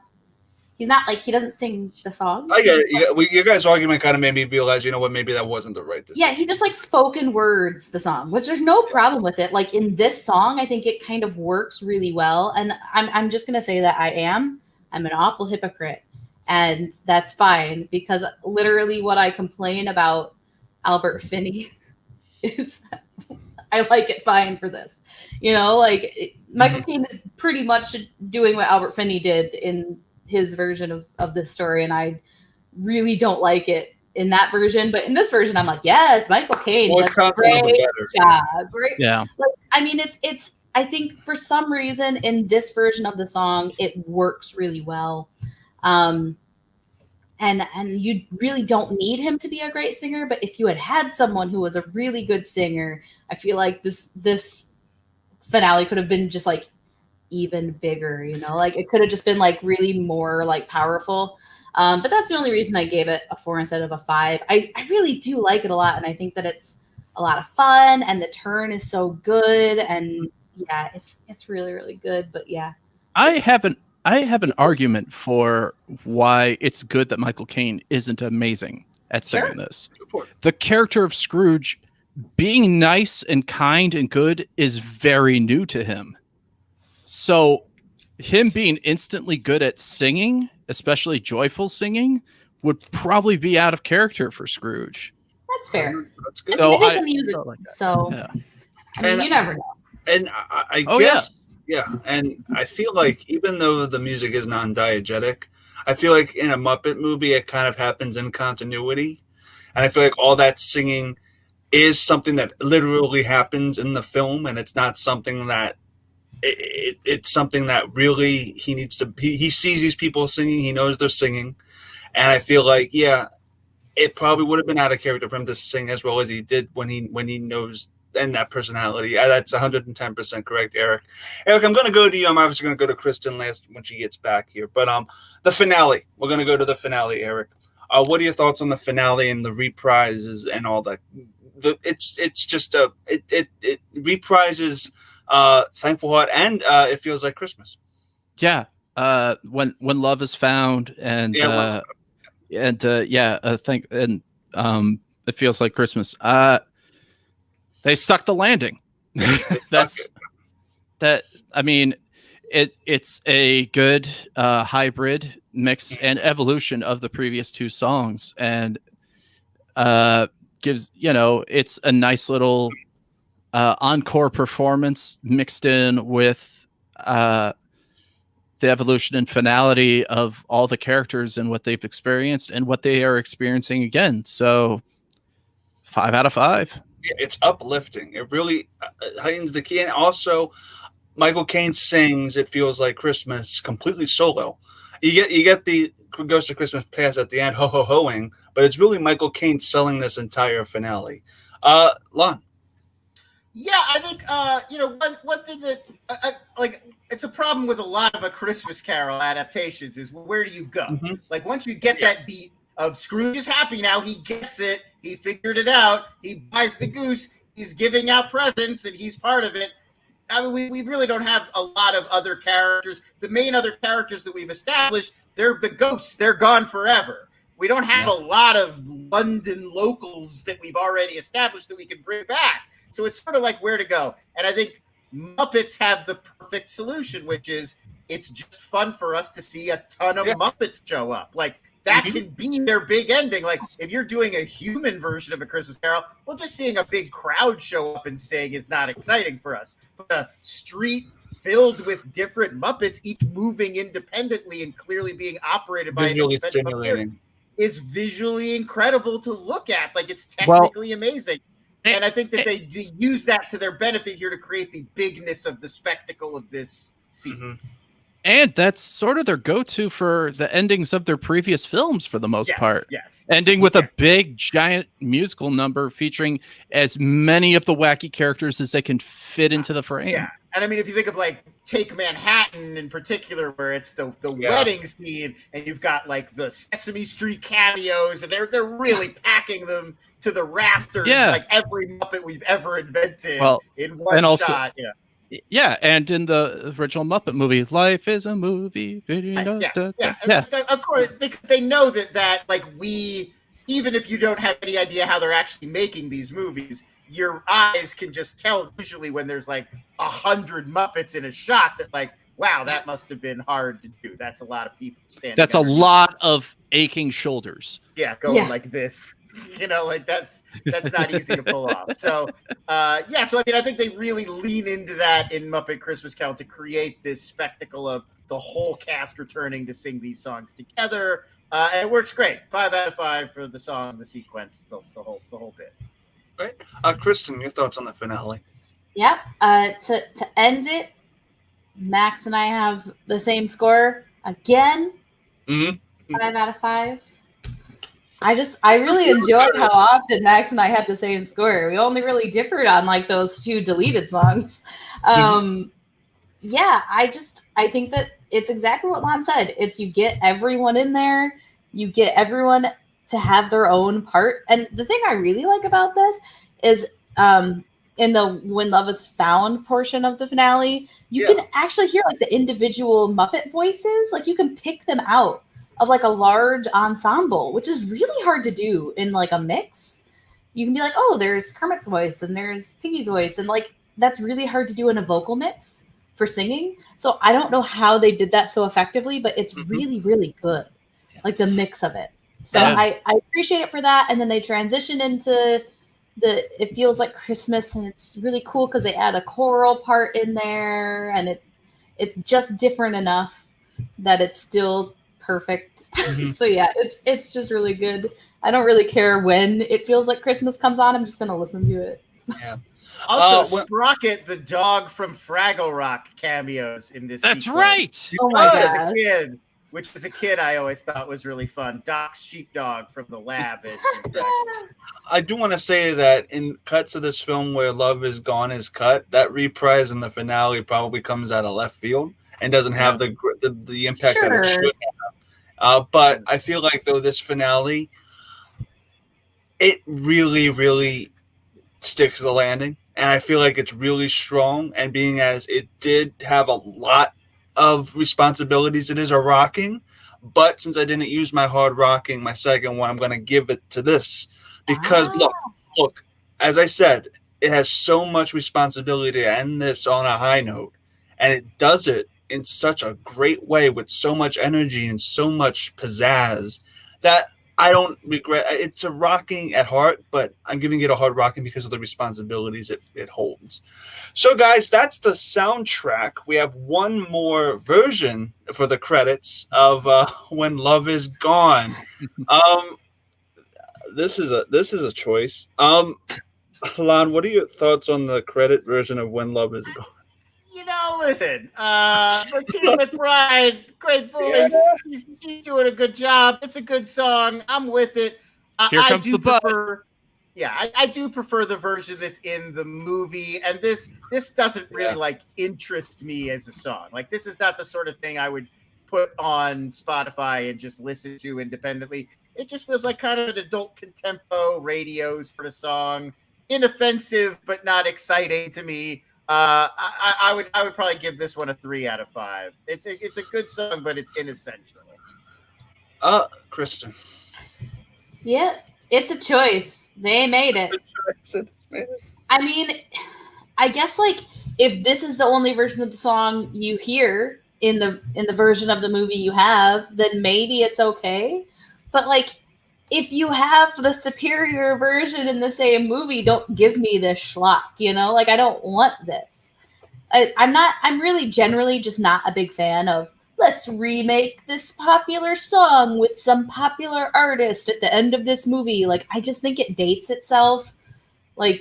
he doesn't sing the song. I get it. Your guys' argument kind of made me realize, maybe that wasn't the right decision. Yeah, he just spoken words the song, which there's no problem with it. In this song, I think it kind of works really well. And I'm just gonna say that I'm an awful hypocrite, and that's fine because literally what I complain about Albert Finney is I like it fine for this. Michael Caine is pretty much doing what Albert Finney did in his version of this story, and I really don't like it in that version. But in this version, I'm like, yes, Michael Caine does a great job. Right? Yeah. It's. I think for some reason in this version of the song, it works really well. And you really don't need him to be a great singer, but if you had someone who was a really good singer, I feel like this finale could have been just even bigger, it could have just been really more powerful. But that's the only reason I gave it a 4 instead of a 5. I really do like it a lot, and I think that it's a lot of fun, and the turn is so good, and yeah, it's really, really good. But yeah, I have an argument for why it's good that Michael Caine isn't amazing at singing this. The character of Scrooge being nice and kind and good is very new to him. So him being instantly good at singing, especially joyful singing, would probably be out of character for Scrooge. That's fair. That's good. So it is a musical, so yeah. You never know. And I guess, and I feel like even though the music is non-diegetic, I feel like in a Muppet movie, it kind of happens in continuity. And I feel like all that singing is something that literally happens in the film, and it's not something that it's something that really he needs to. He sees these people singing. He knows they're singing, and I feel like it probably would have been out of character for him to sing as well as he did when he knows and that personality. That's 110% correct, Eric. Eric, I'm going to go to you. I'm obviously going to go to Kristen last when she gets back here, but the finale. We're going to go to the finale, Eric. What are your thoughts on the finale and the reprises and all that? It's just it reprises Thankful Heart and It Feels Like Christmas. Yeah. When love is found and It Feels Like Christmas. They sucked the landing. That's that. I mean, it's a good hybrid mix and evolution of the previous two songs, and gives it's a nice little encore performance mixed in with the evolution and finality of all the characters and what they've experienced and what they are experiencing again. So 5 out of 5. It's uplifting. It really heightens the key. And also, Michael Caine sings "It Feels Like Christmas" completely solo. You get the Ghost of Christmas Past at the end, ho ho hoing, but it's really Michael Caine selling this entire finale. Lon. Yeah, I think one thing that like it's a problem with a lot of A Christmas Carol adaptations is where do you go? Mm-hmm. Like once you get that beat of Scrooge is happy now, he gets it, he figured it out, he buys the goose, he's giving out presents, and he's part of it. I mean, we really don't have a lot of other characters. The main other characters that we've established, they're the ghosts. They're gone forever. We don't have a lot of London locals that we've already established that we can bring back. So it's sort of like where to go. And I think Muppets have the perfect solution, which is it's just fun for us to see a ton of Muppets show up. Like that can be their big ending. Like if you're doing a human version of A Christmas Carol, well, just seeing a big crowd show up and sing is not exciting for us. But a street filled with different Muppets, each moving independently and clearly being operated by visually stimulating, is visually incredible to look at. Like it's technically amazing. And I think that they use that to their benefit here to create the bigness of the spectacle of this scene. Mm-hmm. And that's sort of their go-to for the endings of their previous films for the most part. Yes. Ending with a big, giant musical number featuring as many of the wacky characters as they can fit into the frame. Yeah. And I mean, if you think of like Take Manhattan in particular, where it's the wedding scene and you've got like the Sesame Street cameos and they're really packing them to the rafters, like every Muppet we've ever invented in one shot. Yeah, and in the original Muppet movie, life is a movie. Of course, because they know that like even if you don't have any idea how they're actually making these movies, your eyes can just tell visually when there's like 100 Muppets in a shot that like, wow, that must have been hard to do. That's a lot of people standing. That's a lot of aching shoulders. Yeah, going like this. Like that's not easy to pull off. So, so I mean, I think they really lean into that in Muppet Christmas Carol to create this spectacle of the whole cast returning to sing these songs together, and it works great. 5 out of 5 for the song, the sequence, the whole bit. Right, Kristen, your thoughts on the finale? Yep. To end it, Max and I have the same score again. 5 out of 5. I really enjoyed how often Max and I had the same score. We only really differed on like those 2 deleted songs. I think that it's exactly what Lon said. It's you get everyone in there, you get everyone to have their own part. And the thing I really like about this is in the When Love Is Found portion of the finale, you can actually hear like the individual Muppet voices. Like you can pick them out of like a large ensemble, which is really hard to do in like a mix. You can be like, oh, there's Kermit's voice and there's Piggy's voice. And like, that's really hard to do in a vocal mix for singing. So I don't know how they did that so effectively, but it's really, really good. Like the mix of it. So I appreciate it for that. And then they transition into It Feels Like Christmas, and it's really cool because they add a choral part in there, and it's just different enough that it's still perfect. So it's just really good. I don't really care when It Feels Like Christmas comes on. I'm just gonna listen to it. Also, Sprocket, the dog from Fraggle Rock, cameos in this. That's sequence. right. Oh my god! Which as a kid I always thought was really fun. Doc's sheepdog from the lab. I do want to say that in cuts of this film where Love Is Gone is cut, that reprise in the finale probably comes out of left field and doesn't have the impact that it should have. But I feel like though this finale, it really, really sticks the landing, and I feel like it's really strong. And being as it did have a lot of responsibilities, it is a rocking. But since I didn't use my hard rocking, my second one, I'm going to give it to this because look, as I said, it has so much responsibility to end this on a high note, and it does it in such a great way with so much energy and so much pizzazz that I don't regret. It's a rocking at heart, but I'm giving it a hard rocking because of the responsibilities it holds. So, guys, that's the soundtrack. We have one more version for the credits of When Love Is Gone. This is a choice. Lon, what are your thoughts on the credit version of When Love Is Gone? Listen, Martina McBride, great voice. Yeah. She's doing a good job. It's a good song. I'm with it. Here comes the butt. I do prefer the version that's in the movie, and this doesn't really interest me as a song. Like, this is not the sort of thing I would put on Spotify and just listen to independently. It just feels like kind of an adult contempo radio sort of song, inoffensive but not exciting to me. I would probably give this one a 3 out of 5. It's a good song, but it's inessential. Kristen. Yeah, it's a choice. They made it. I mean, I guess if this is the only version of the song you hear in the version of the movie you have, then maybe it's okay. But if you have the superior version in the same movie, don't give me this schlock, I don't want this. I'm really generally just not a big fan of let's remake this popular song with some popular artist at the end of this movie. I just think it dates itself. I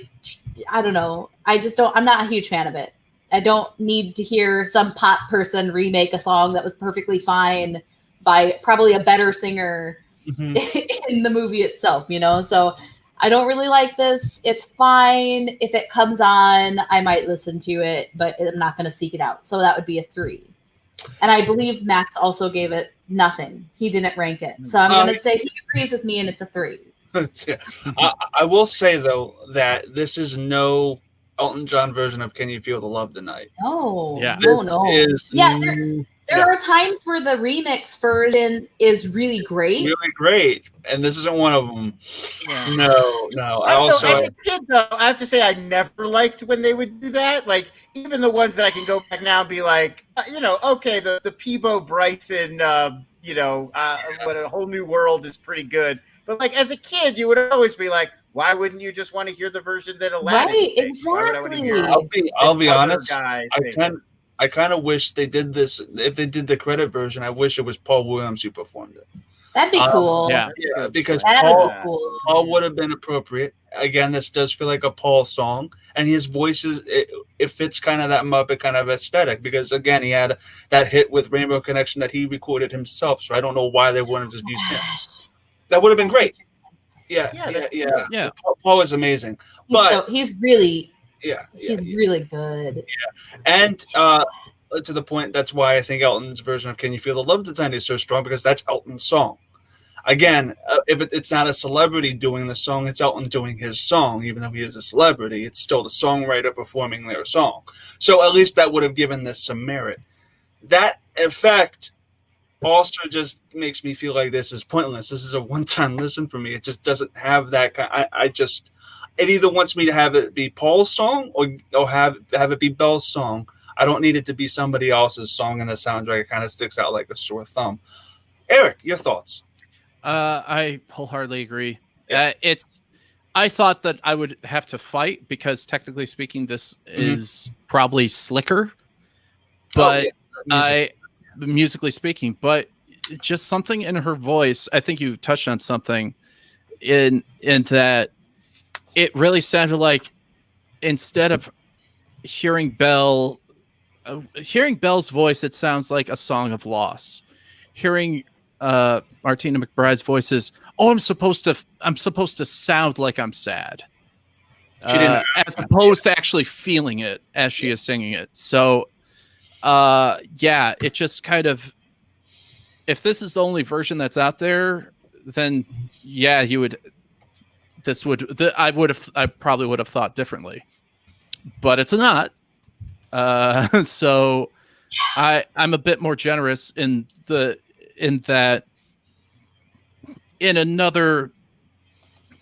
don't know. I'm not a huge fan of it. I don't need to hear some pop person remake a song that was perfectly fine by probably a better singer in the movie itself, So I don't really like this. It's fine. If it comes on, I might listen to it, but I'm not going to seek it out. So that would be a 3. And I believe Max also gave it nothing. He didn't rank it. So I'm going to say he agrees with me and it's a 3. I will say, though, that this is no Elton John version of Can You Feel the Love Tonight? No. Yeah. No. There are times where the remix version is really great. Really great. And this isn't one of them. Yeah. No. As a kid, though, I have to say I never liked when they would do that. Even the ones that I can go back now and be like, okay, the Peebo Bryson, what a whole new world is pretty good. But as a kid, you would always be like, why wouldn't you just want to hear the version that Aladdin sings? Exactly. I'll be honest. I kind of wish they did this. If they did the credit version, I wish it was Paul Williams who performed it. That'd be cool. Yeah, because Paul would have been appropriate. Again, this does feel like a Paul song, and his voice it fits kind of that Muppet kind of aesthetic. Because again, he had that hit with Rainbow Connection that he recorded himself. So I don't know why they wouldn't just use him. That would have been great. Yeah. Paul is amazing, but he's really. He's really good. Yeah, and to the point, that's why I think Elton's version of "Can You Feel the Love Tonight" is so strong, because that's Elton's song. Again, if it's not a celebrity doing the song, it's Elton doing his song. Even though he is a celebrity, it's still the songwriter performing their song. So at least that would have given this some merit. That effect also just makes me feel like this is pointless. This is a one-time listen for me. It just doesn't have that kind. It either wants me to have it be Paul's song or have it be Belle's song. I don't need it to be somebody else's song in the soundtrack. It kind of sticks out like a sore thumb. Eric, your thoughts? I wholeheartedly agree. Yeah. I thought that I would have to fight because technically speaking, this is probably slicker, but musically speaking, but just something in her voice. I think you touched on something in that. It really sounded like instead of hearing Belle's voice, it sounds like a song of loss. Hearing Martina McBride's voice is, I'm supposed to sound like I'm sad. She didn't, as opposed to actually feeling it as she is singing it. So, it just kind of, if this is the only version that's out there, then you would. I probably would have thought differently, but it's not. So I'm a bit more generous in that in another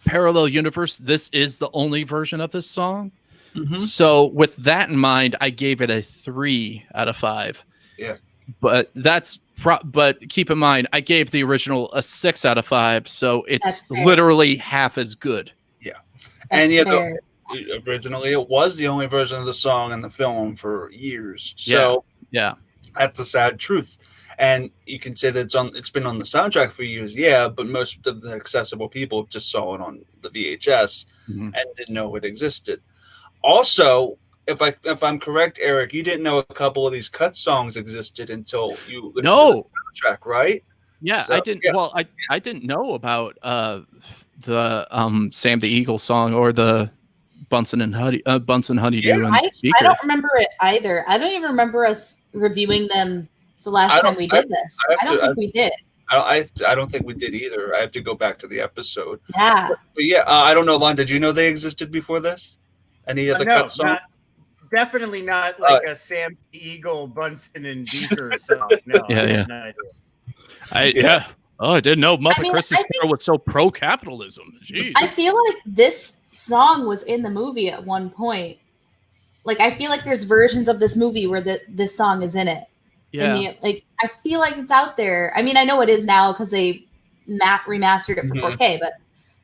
parallel universe, this is the only version of this song. Mm-hmm. So with that in mind, I gave it a 3 out of 5. Yeah. But but keep in mind, I gave the original a 6 out of 5, so it's literally half as good. Yeah, and originally it was the only version of the song in the film for years. So yeah, that's the sad truth. And you can say that it's been on the soundtrack for years, yeah, but most of the accessible people just saw it on the VHS and didn't know it existed. Also, if I'm correct, Eric, you didn't know a couple of these cut songs existed until you listened to the soundtrack, right? Yeah, so, I didn't. Yeah. Well, I didn't know about the Sam the Eagle song or the Bunsen Honeydew. Yeah, I don't remember it either. I don't even remember us reviewing them the last time we did this. I don't think we did. I don't think we did either. I have to go back to the episode. Yeah. But yeah, I don't know, Lon, did you know they existed before this? Any other cut song? Definitely not like a Sam the Eagle, Bunsen and Beaker song. No, yeah. Yeah. Oh, I didn't know Muppet Christmas Carol was so pro-capitalism. Jeez. I feel like this song was in the movie at one point. Like, I feel like there's versions of this movie where this song is in it. Yeah. I feel like it's out there. I mean, I know it is now because they remastered it for 4K, but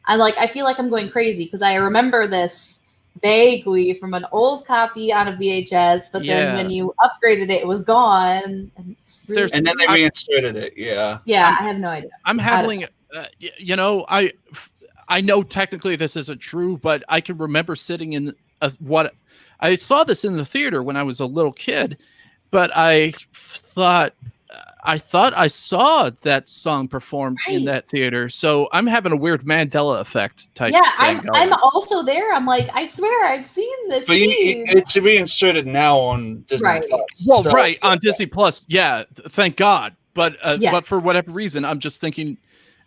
I feel like I'm going crazy because I remember this vaguely from an old copy on a VHS, but then when you upgraded it, it was gone. And then they reinserted it. Yeah. Yeah, I have no idea. I'm having, I know technically this isn't true, but I can remember sitting in I saw this in the theater when I was a little kid, but I thought I saw that song performed in that theater. So I'm having a weird Mandela effect type thing. I'm also there. I'm like, I swear I've seen this. But it's reinserted now on Disney Plus. Well, on Disney Plus. Yeah, thank God. But for whatever reason, I'm just thinking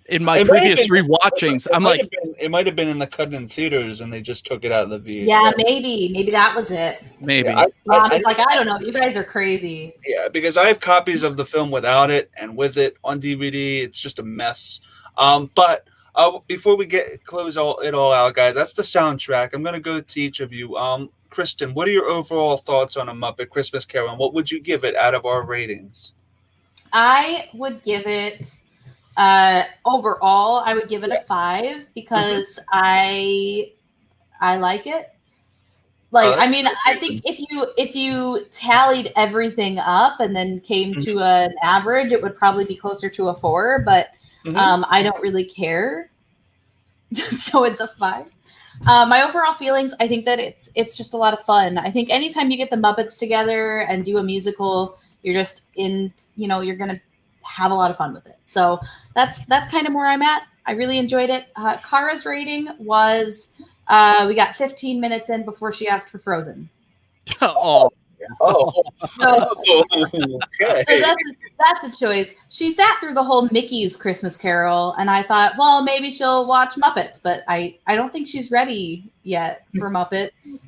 in my previous rewatchings, I'm like, it might have been in the cut in theaters and they just took it out of the VHS. Yeah, maybe that was it. Maybe. Yeah, I don't know. You guys are crazy. Yeah, because I have copies of the film without it and with it on DVD. It's just a mess. But before we close it all out, guys, that's the soundtrack. I'm going to go to each of you. Kristen, what are your overall thoughts on A Muppet Christmas Carol, and what would you give it out of our ratings? I would give it. Overall, I would give it a 5 because I like it. I mean, I think if you tallied everything up and then came to an average, it would probably be closer to a 4. But I don't really care, so it's a 5. My overall feelings, I think that it's just a lot of fun. I think anytime you get the Muppets together and do a musical, you're just you're gonna have a lot of fun with it. So that's kind of where I'm at. I really enjoyed it. Kara's rating was we got 15 minutes in before she asked for Frozen. So that's a choice. She sat through the whole Mickey's Christmas Carol, and I thought, well, maybe she'll watch Muppets, but I don't think she's ready yet for Muppets.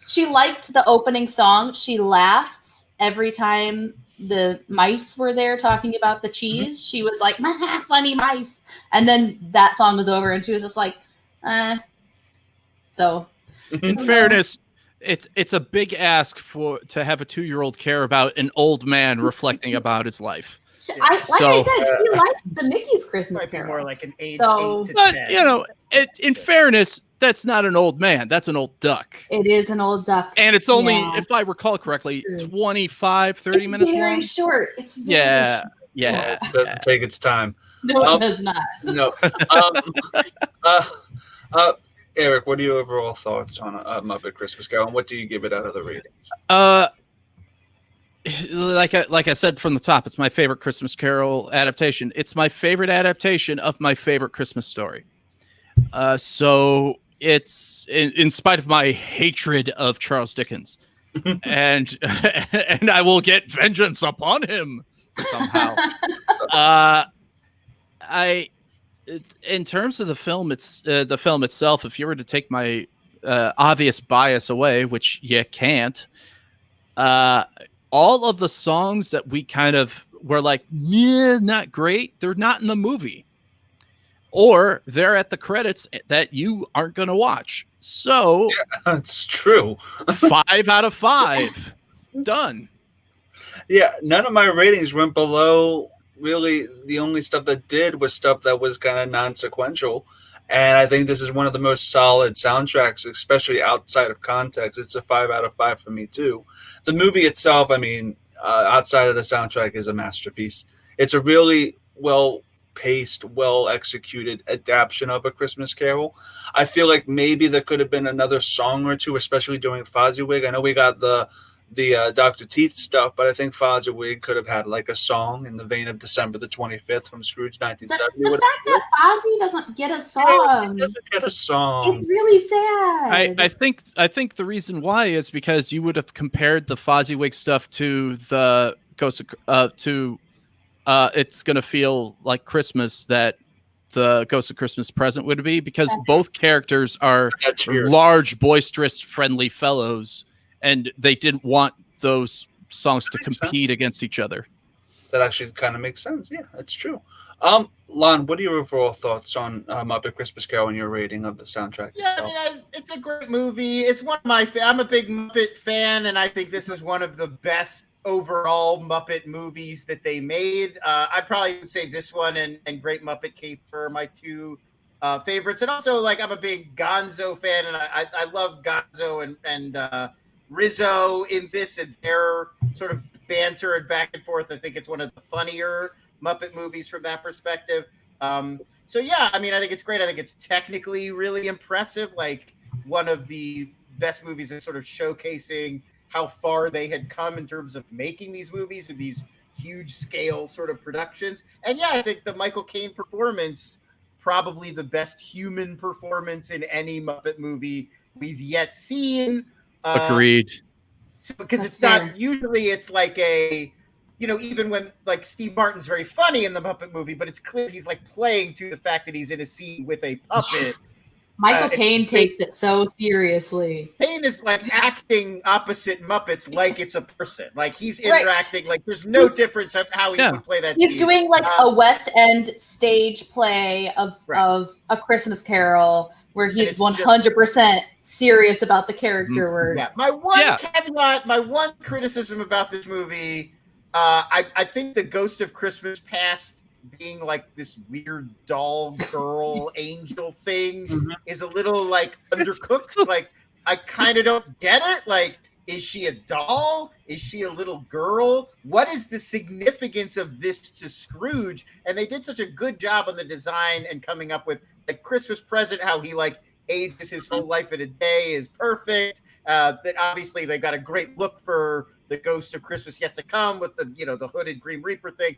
She liked the opening song. She laughed every time the mice were there talking about the cheese. She was like, funny mice. And then that song was over and she was just like, So in fairness, it's a big ask to have a 2-year-old care about an old man reflecting about his life. I said, she likes the Mickey's Christmas Carol. More like an 8 to 10. But in fairness, that's not an old man. That's an old duck. It is an old duck. And it's only, if I recall correctly, 25, 30 minutes long. It's very short. It's very short. Yeah. It doesn't take its time. No, it does not. No. Eric, what are your overall thoughts on Muppet Christmas Carol, and what do you give it out of the ratings? Like I said from the top, it's my favorite Christmas Carol adaptation. It's my favorite adaptation of my favorite Christmas story. So it's in spite of my hatred of Charles Dickens, and I will get vengeance upon him somehow. In terms of the film, it's the film itself. If you were to take my obvious bias away, which you can't, all of the songs that we kind of were like, yeah, not great, they're not in the movie. Or they're at the credits that you aren't going to watch. So that's true. 5 out of 5. Done. Yeah, none of my ratings went below. Really, the only stuff that did was stuff that was kind of non-sequential. And I think this is one of the most solid soundtracks, especially outside of context. It's a 5 out of 5 for me, too. The movie itself, I mean, outside of the soundtrack is a masterpiece. It's a really well-paced, well-executed adaptation of A Christmas Carol. I feel like maybe there could have been another song or two, especially during Fozziwig. I know we got the Dr. Teeth stuff, but I think Fozziwig could have had like a song in the vein of December the 25th from Scrooge 1970. The fact that Fozzie doesn't get a song, he doesn't get a song. It's really sad. I think the reason why is because you would have compared the Fozziwig stuff to the Ghost of It's Gonna Feel Like Christmas that the Ghost of Christmas Present would be, because both characters are large, boisterous, friendly fellows. And they didn't want those songs to compete against each other. That actually kind of makes sense. Yeah, that's true. Lon, what are your overall thoughts on Muppet Christmas Carol and your rating of the soundtrack itself? I mean, it's a great movie. It's one of my. I'm a big Muppet fan, and I think this is one of the best overall Muppet movies that they made. I probably would say this one and Great Muppet Caper are my two favorites. And also, like, I'm a big Gonzo fan, and I love Gonzo and Rizzo in this, and their sort of banter and back and forth. I think it's one of the funnier Muppet movies from that perspective. So yeah, I mean, I think it's great. I think it's technically really impressive. Like, one of the best movies is sort of showcasing how far they had come in terms of making these movies and these huge scale sort of productions. And yeah, I think the Michael Caine performance, probably the best human performance in any Muppet movie we've yet seen. Agreed. Because it's not usually, it's like a, you know, even when like Steve Martin's very funny in the Muppet movie, but it's clear he's like playing to the fact that he's in a scene with a puppet. Michael Caine takes it so seriously. Caine is like acting opposite Muppets like it's a person. Like, he's interacting, like there's no difference of how he would play that. He's doing like a West End stage play of A Christmas Carol, where he's 100% serious about the character work. Yeah. My one caveat, my one criticism about this movie, I think the Ghost of Christmas Past being like this weird doll girl angel thing is a little like undercooked. Like, I kind of don't get it. Like, is she a doll? Is she a little girl? What is the significance of this to Scrooge? And they did such a good job on the design and coming up with like Christmas Present, how he like ages his whole life in a day is perfect. That obviously they got a great look for the Ghost of Christmas Yet to Come with the, you know, the hooded Grim Reaper thing.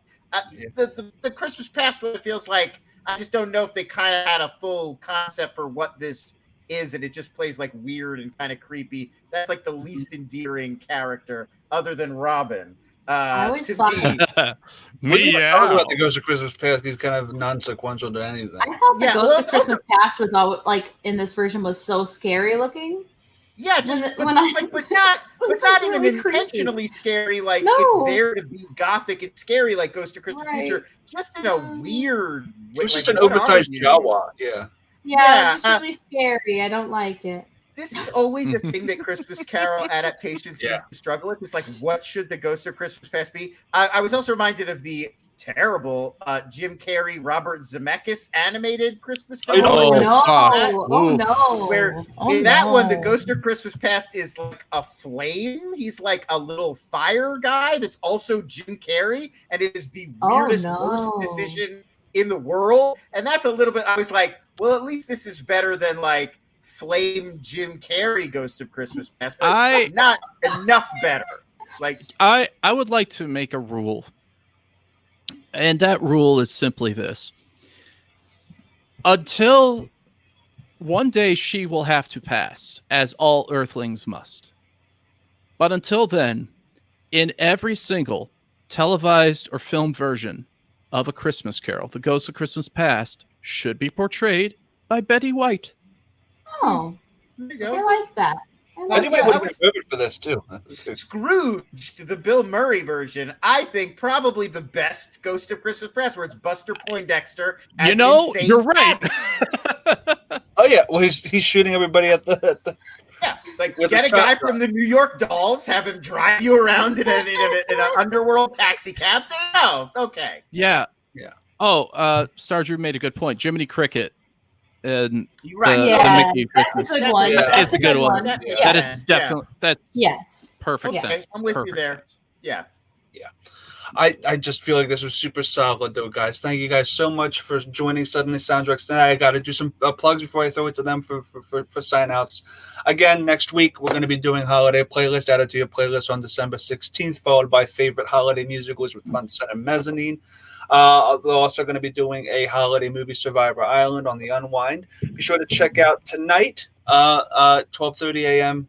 The Christmas Past one, it feels like, I just don't know if they kind of had a full concept for what this is, and it just plays like weird and kind of creepy. That's like the least endearing character other than Robin. I always thought about the Ghost of Christmas Past, he's kind of non-sequential to anything. I thought the Ghost of Christmas Past was all like in this version was so scary looking. Yeah, just but not even really intentionally scary. Like, it's there to be gothic and scary, like Ghost of Christmas Future. Just in a weird way. It's just an oversized Jawa. Yeah, it's just really scary. I don't like it. This is always a thing that Christmas Carol adaptations struggle with. It's like, what should the Ghost of Christmas Past be? I was also reminded of the terrible Jim Carrey, Robert Zemeckis animated Christmas Carol. Where in that one, the Ghost of Christmas Past is like a flame. He's like a little fire guy that's also Jim Carrey, and it is the weirdest, worst decision in the world. And that's a little bit, I was like, well, at least this is better than like flame Jim Carrey Ghost of Christmas Past. But not enough better. Like, I would like to make a rule. And that rule is simply this. Until one day she will have to pass, as all earthlings must. But until then, in every single televised or film version of A Christmas Carol, the Ghost of Christmas Past should be portrayed by Betty White. Oh, there you go. I like that. I think we would have been good for this too. Scrooge, the Bill Murray version, I think probably the best Ghost of Christmas Past, where it's Buster Poindexter. You know, you're right. Oh yeah, well he's shooting everybody at the like get a guy from the New York Dolls, have him drive you around in an underworld taxi cab. Oh, okay. Yeah. Oh, Star Drew made a good point. Jiminy Cricket. And that's a good one. That's a good one. That is definitely that's perfect sense. I'm with perfect you there. Sense. Yeah. Yeah. I just feel like this was super solid, though, guys. Thank you guys so much for joining Suddenly Soundtracks tonight. I got to do some plugs before I throw it to them for sign-outs. Again, next week, we're going to be doing holiday playlist, added to your playlist on December 16th, followed by favorite holiday musicals with Fun Center Mezzanine. They're also going to be doing a holiday movie, Survivor Island, on the Unwind. Be sure to check out tonight, 12:30 a.m.,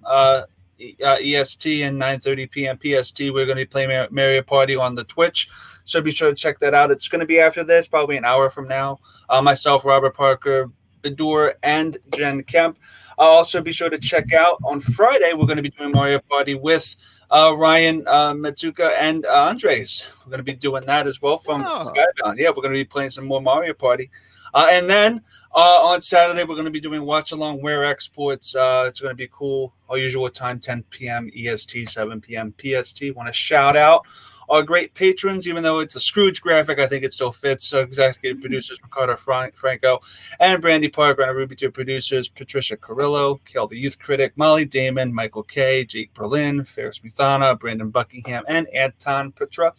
EST and 9:30 p.m. PST. We're going to be playing Mario Party on the Twitch, so be sure to check that out. It's going to be after this, probably an hour from now. Myself, Robert Parker, Bedour, and Jen Kemp. Also, be sure to check out on Friday. We're going to be doing Mario Party with Ryan Matsuka and Andres. We're going to be doing that as well from Skybound. Yeah, we're going to be playing some more Mario Party, and then on Saturday, we're going to be doing Watch Along Wear Exports. It's going to be cool. Our usual time, 10 p.m. EST, 7 p.m. PST. Want to shout out our great patrons, even though it's a Scrooge graphic, I think it still fits. So executive producers Ricardo Franco and Brandy Parker, and Ruby Two producers Patricia Carrillo, Kel the Youth Critic, Molly Damon, Michael K, Jake Berlin, Ferris Muthana, Brandon Buckingham, and Anton Petra.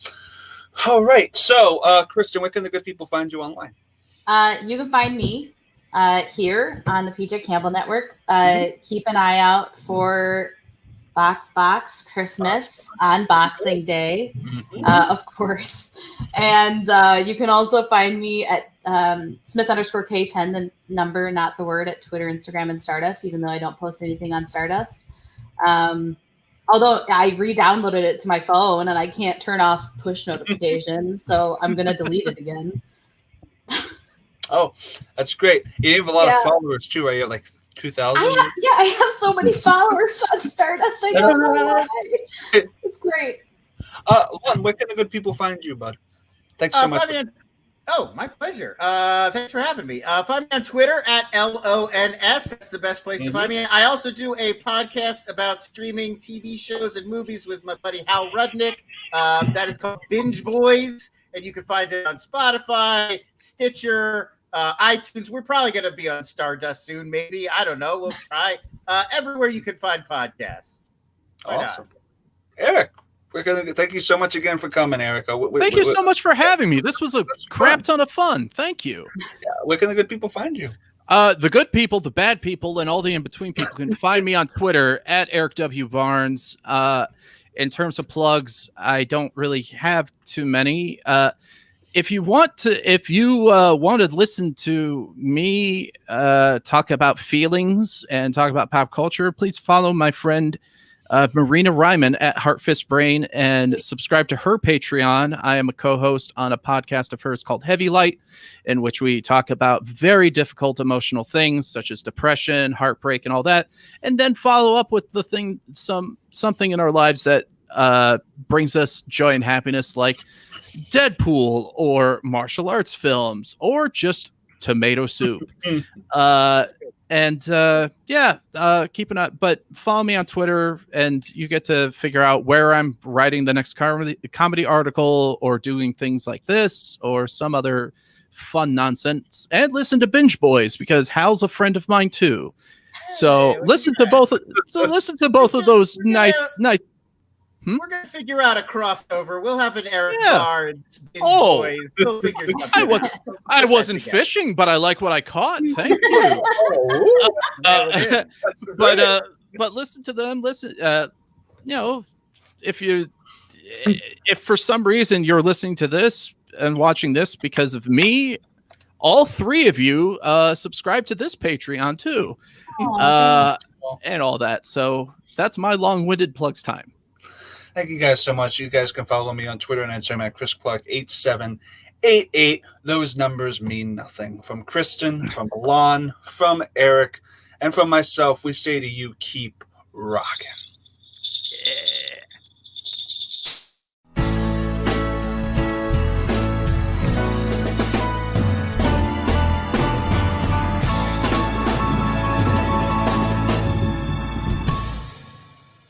All right. So, Kristen, where can the good people find you online? You can find me here on the PJ Campbell Network. Keep an eye out for Box Christmas on Boxing Day, of course. And you can also find me at Smith_K10, the number, not the word, at Twitter, Instagram, and Stardust, even though I don't post anything on Stardust. Although I re-downloaded it to my phone and I can't turn off push notifications, so I'm going to delete it again. Oh, that's great. You have a lot of followers too, right? You have like 2,000? I have so many followers on Stardust. I don't know why. It's great. Lon, where can the good people find you, bud? Thanks so much. My pleasure. Thanks for having me. Find me on Twitter at LONS. That's the best place to find me. I also do a podcast about streaming TV shows and movies with my buddy Hal Rudnick. That is called Binge Boys, and you can find it on Spotify, Stitcher, iTunes. We're probably going to be on Stardust soon, maybe. I don't know. We'll try. Everywhere you can find podcasts. Awesome. Eric, thank you so much again for coming, Eric. Thank you so much for having me. This was a crap ton of fun. Thank you. Yeah, where can the good people find you? The good people, the bad people, and all the in-between people can find me on Twitter at Eric W. Barnes. In terms of plugs, I don't really have too many. If you want to listen to me talk about feelings and talk about pop culture, please follow my friend Marina Ryman at Heartfist Brain and subscribe to her Patreon. I am a co-host on a podcast of hers called Heavy Light, in which we talk about very difficult emotional things such as depression, heartbreak, and all that, and then follow up with something in our lives that brings us joy and happiness, like Deadpool or martial arts films or just tomato soup. Keep an eye, but follow me on Twitter and you get to figure out where I'm writing the next comedy article or doing things like this or some other fun nonsense, and listen to Binge Boys because Hal's a friend of mine too. So listen to both of those nice. We're going to figure out a crossover. We'll have an Eric Barnes. Boys. We'll figure something I wasn't fishing, but I like what I caught. Thank you. But listen to them. Listen, if for some reason you're listening to this and watching this because of me, all three of you subscribe to this Patreon too, and all that. So that's my long-winded plugs time. Thank you guys so much. You guys can follow me on Twitter and Instagram at ChrisClark8788. Those numbers mean nothing. From Kristen, from Lon, from Eric, and from myself, we say to you, keep rocking.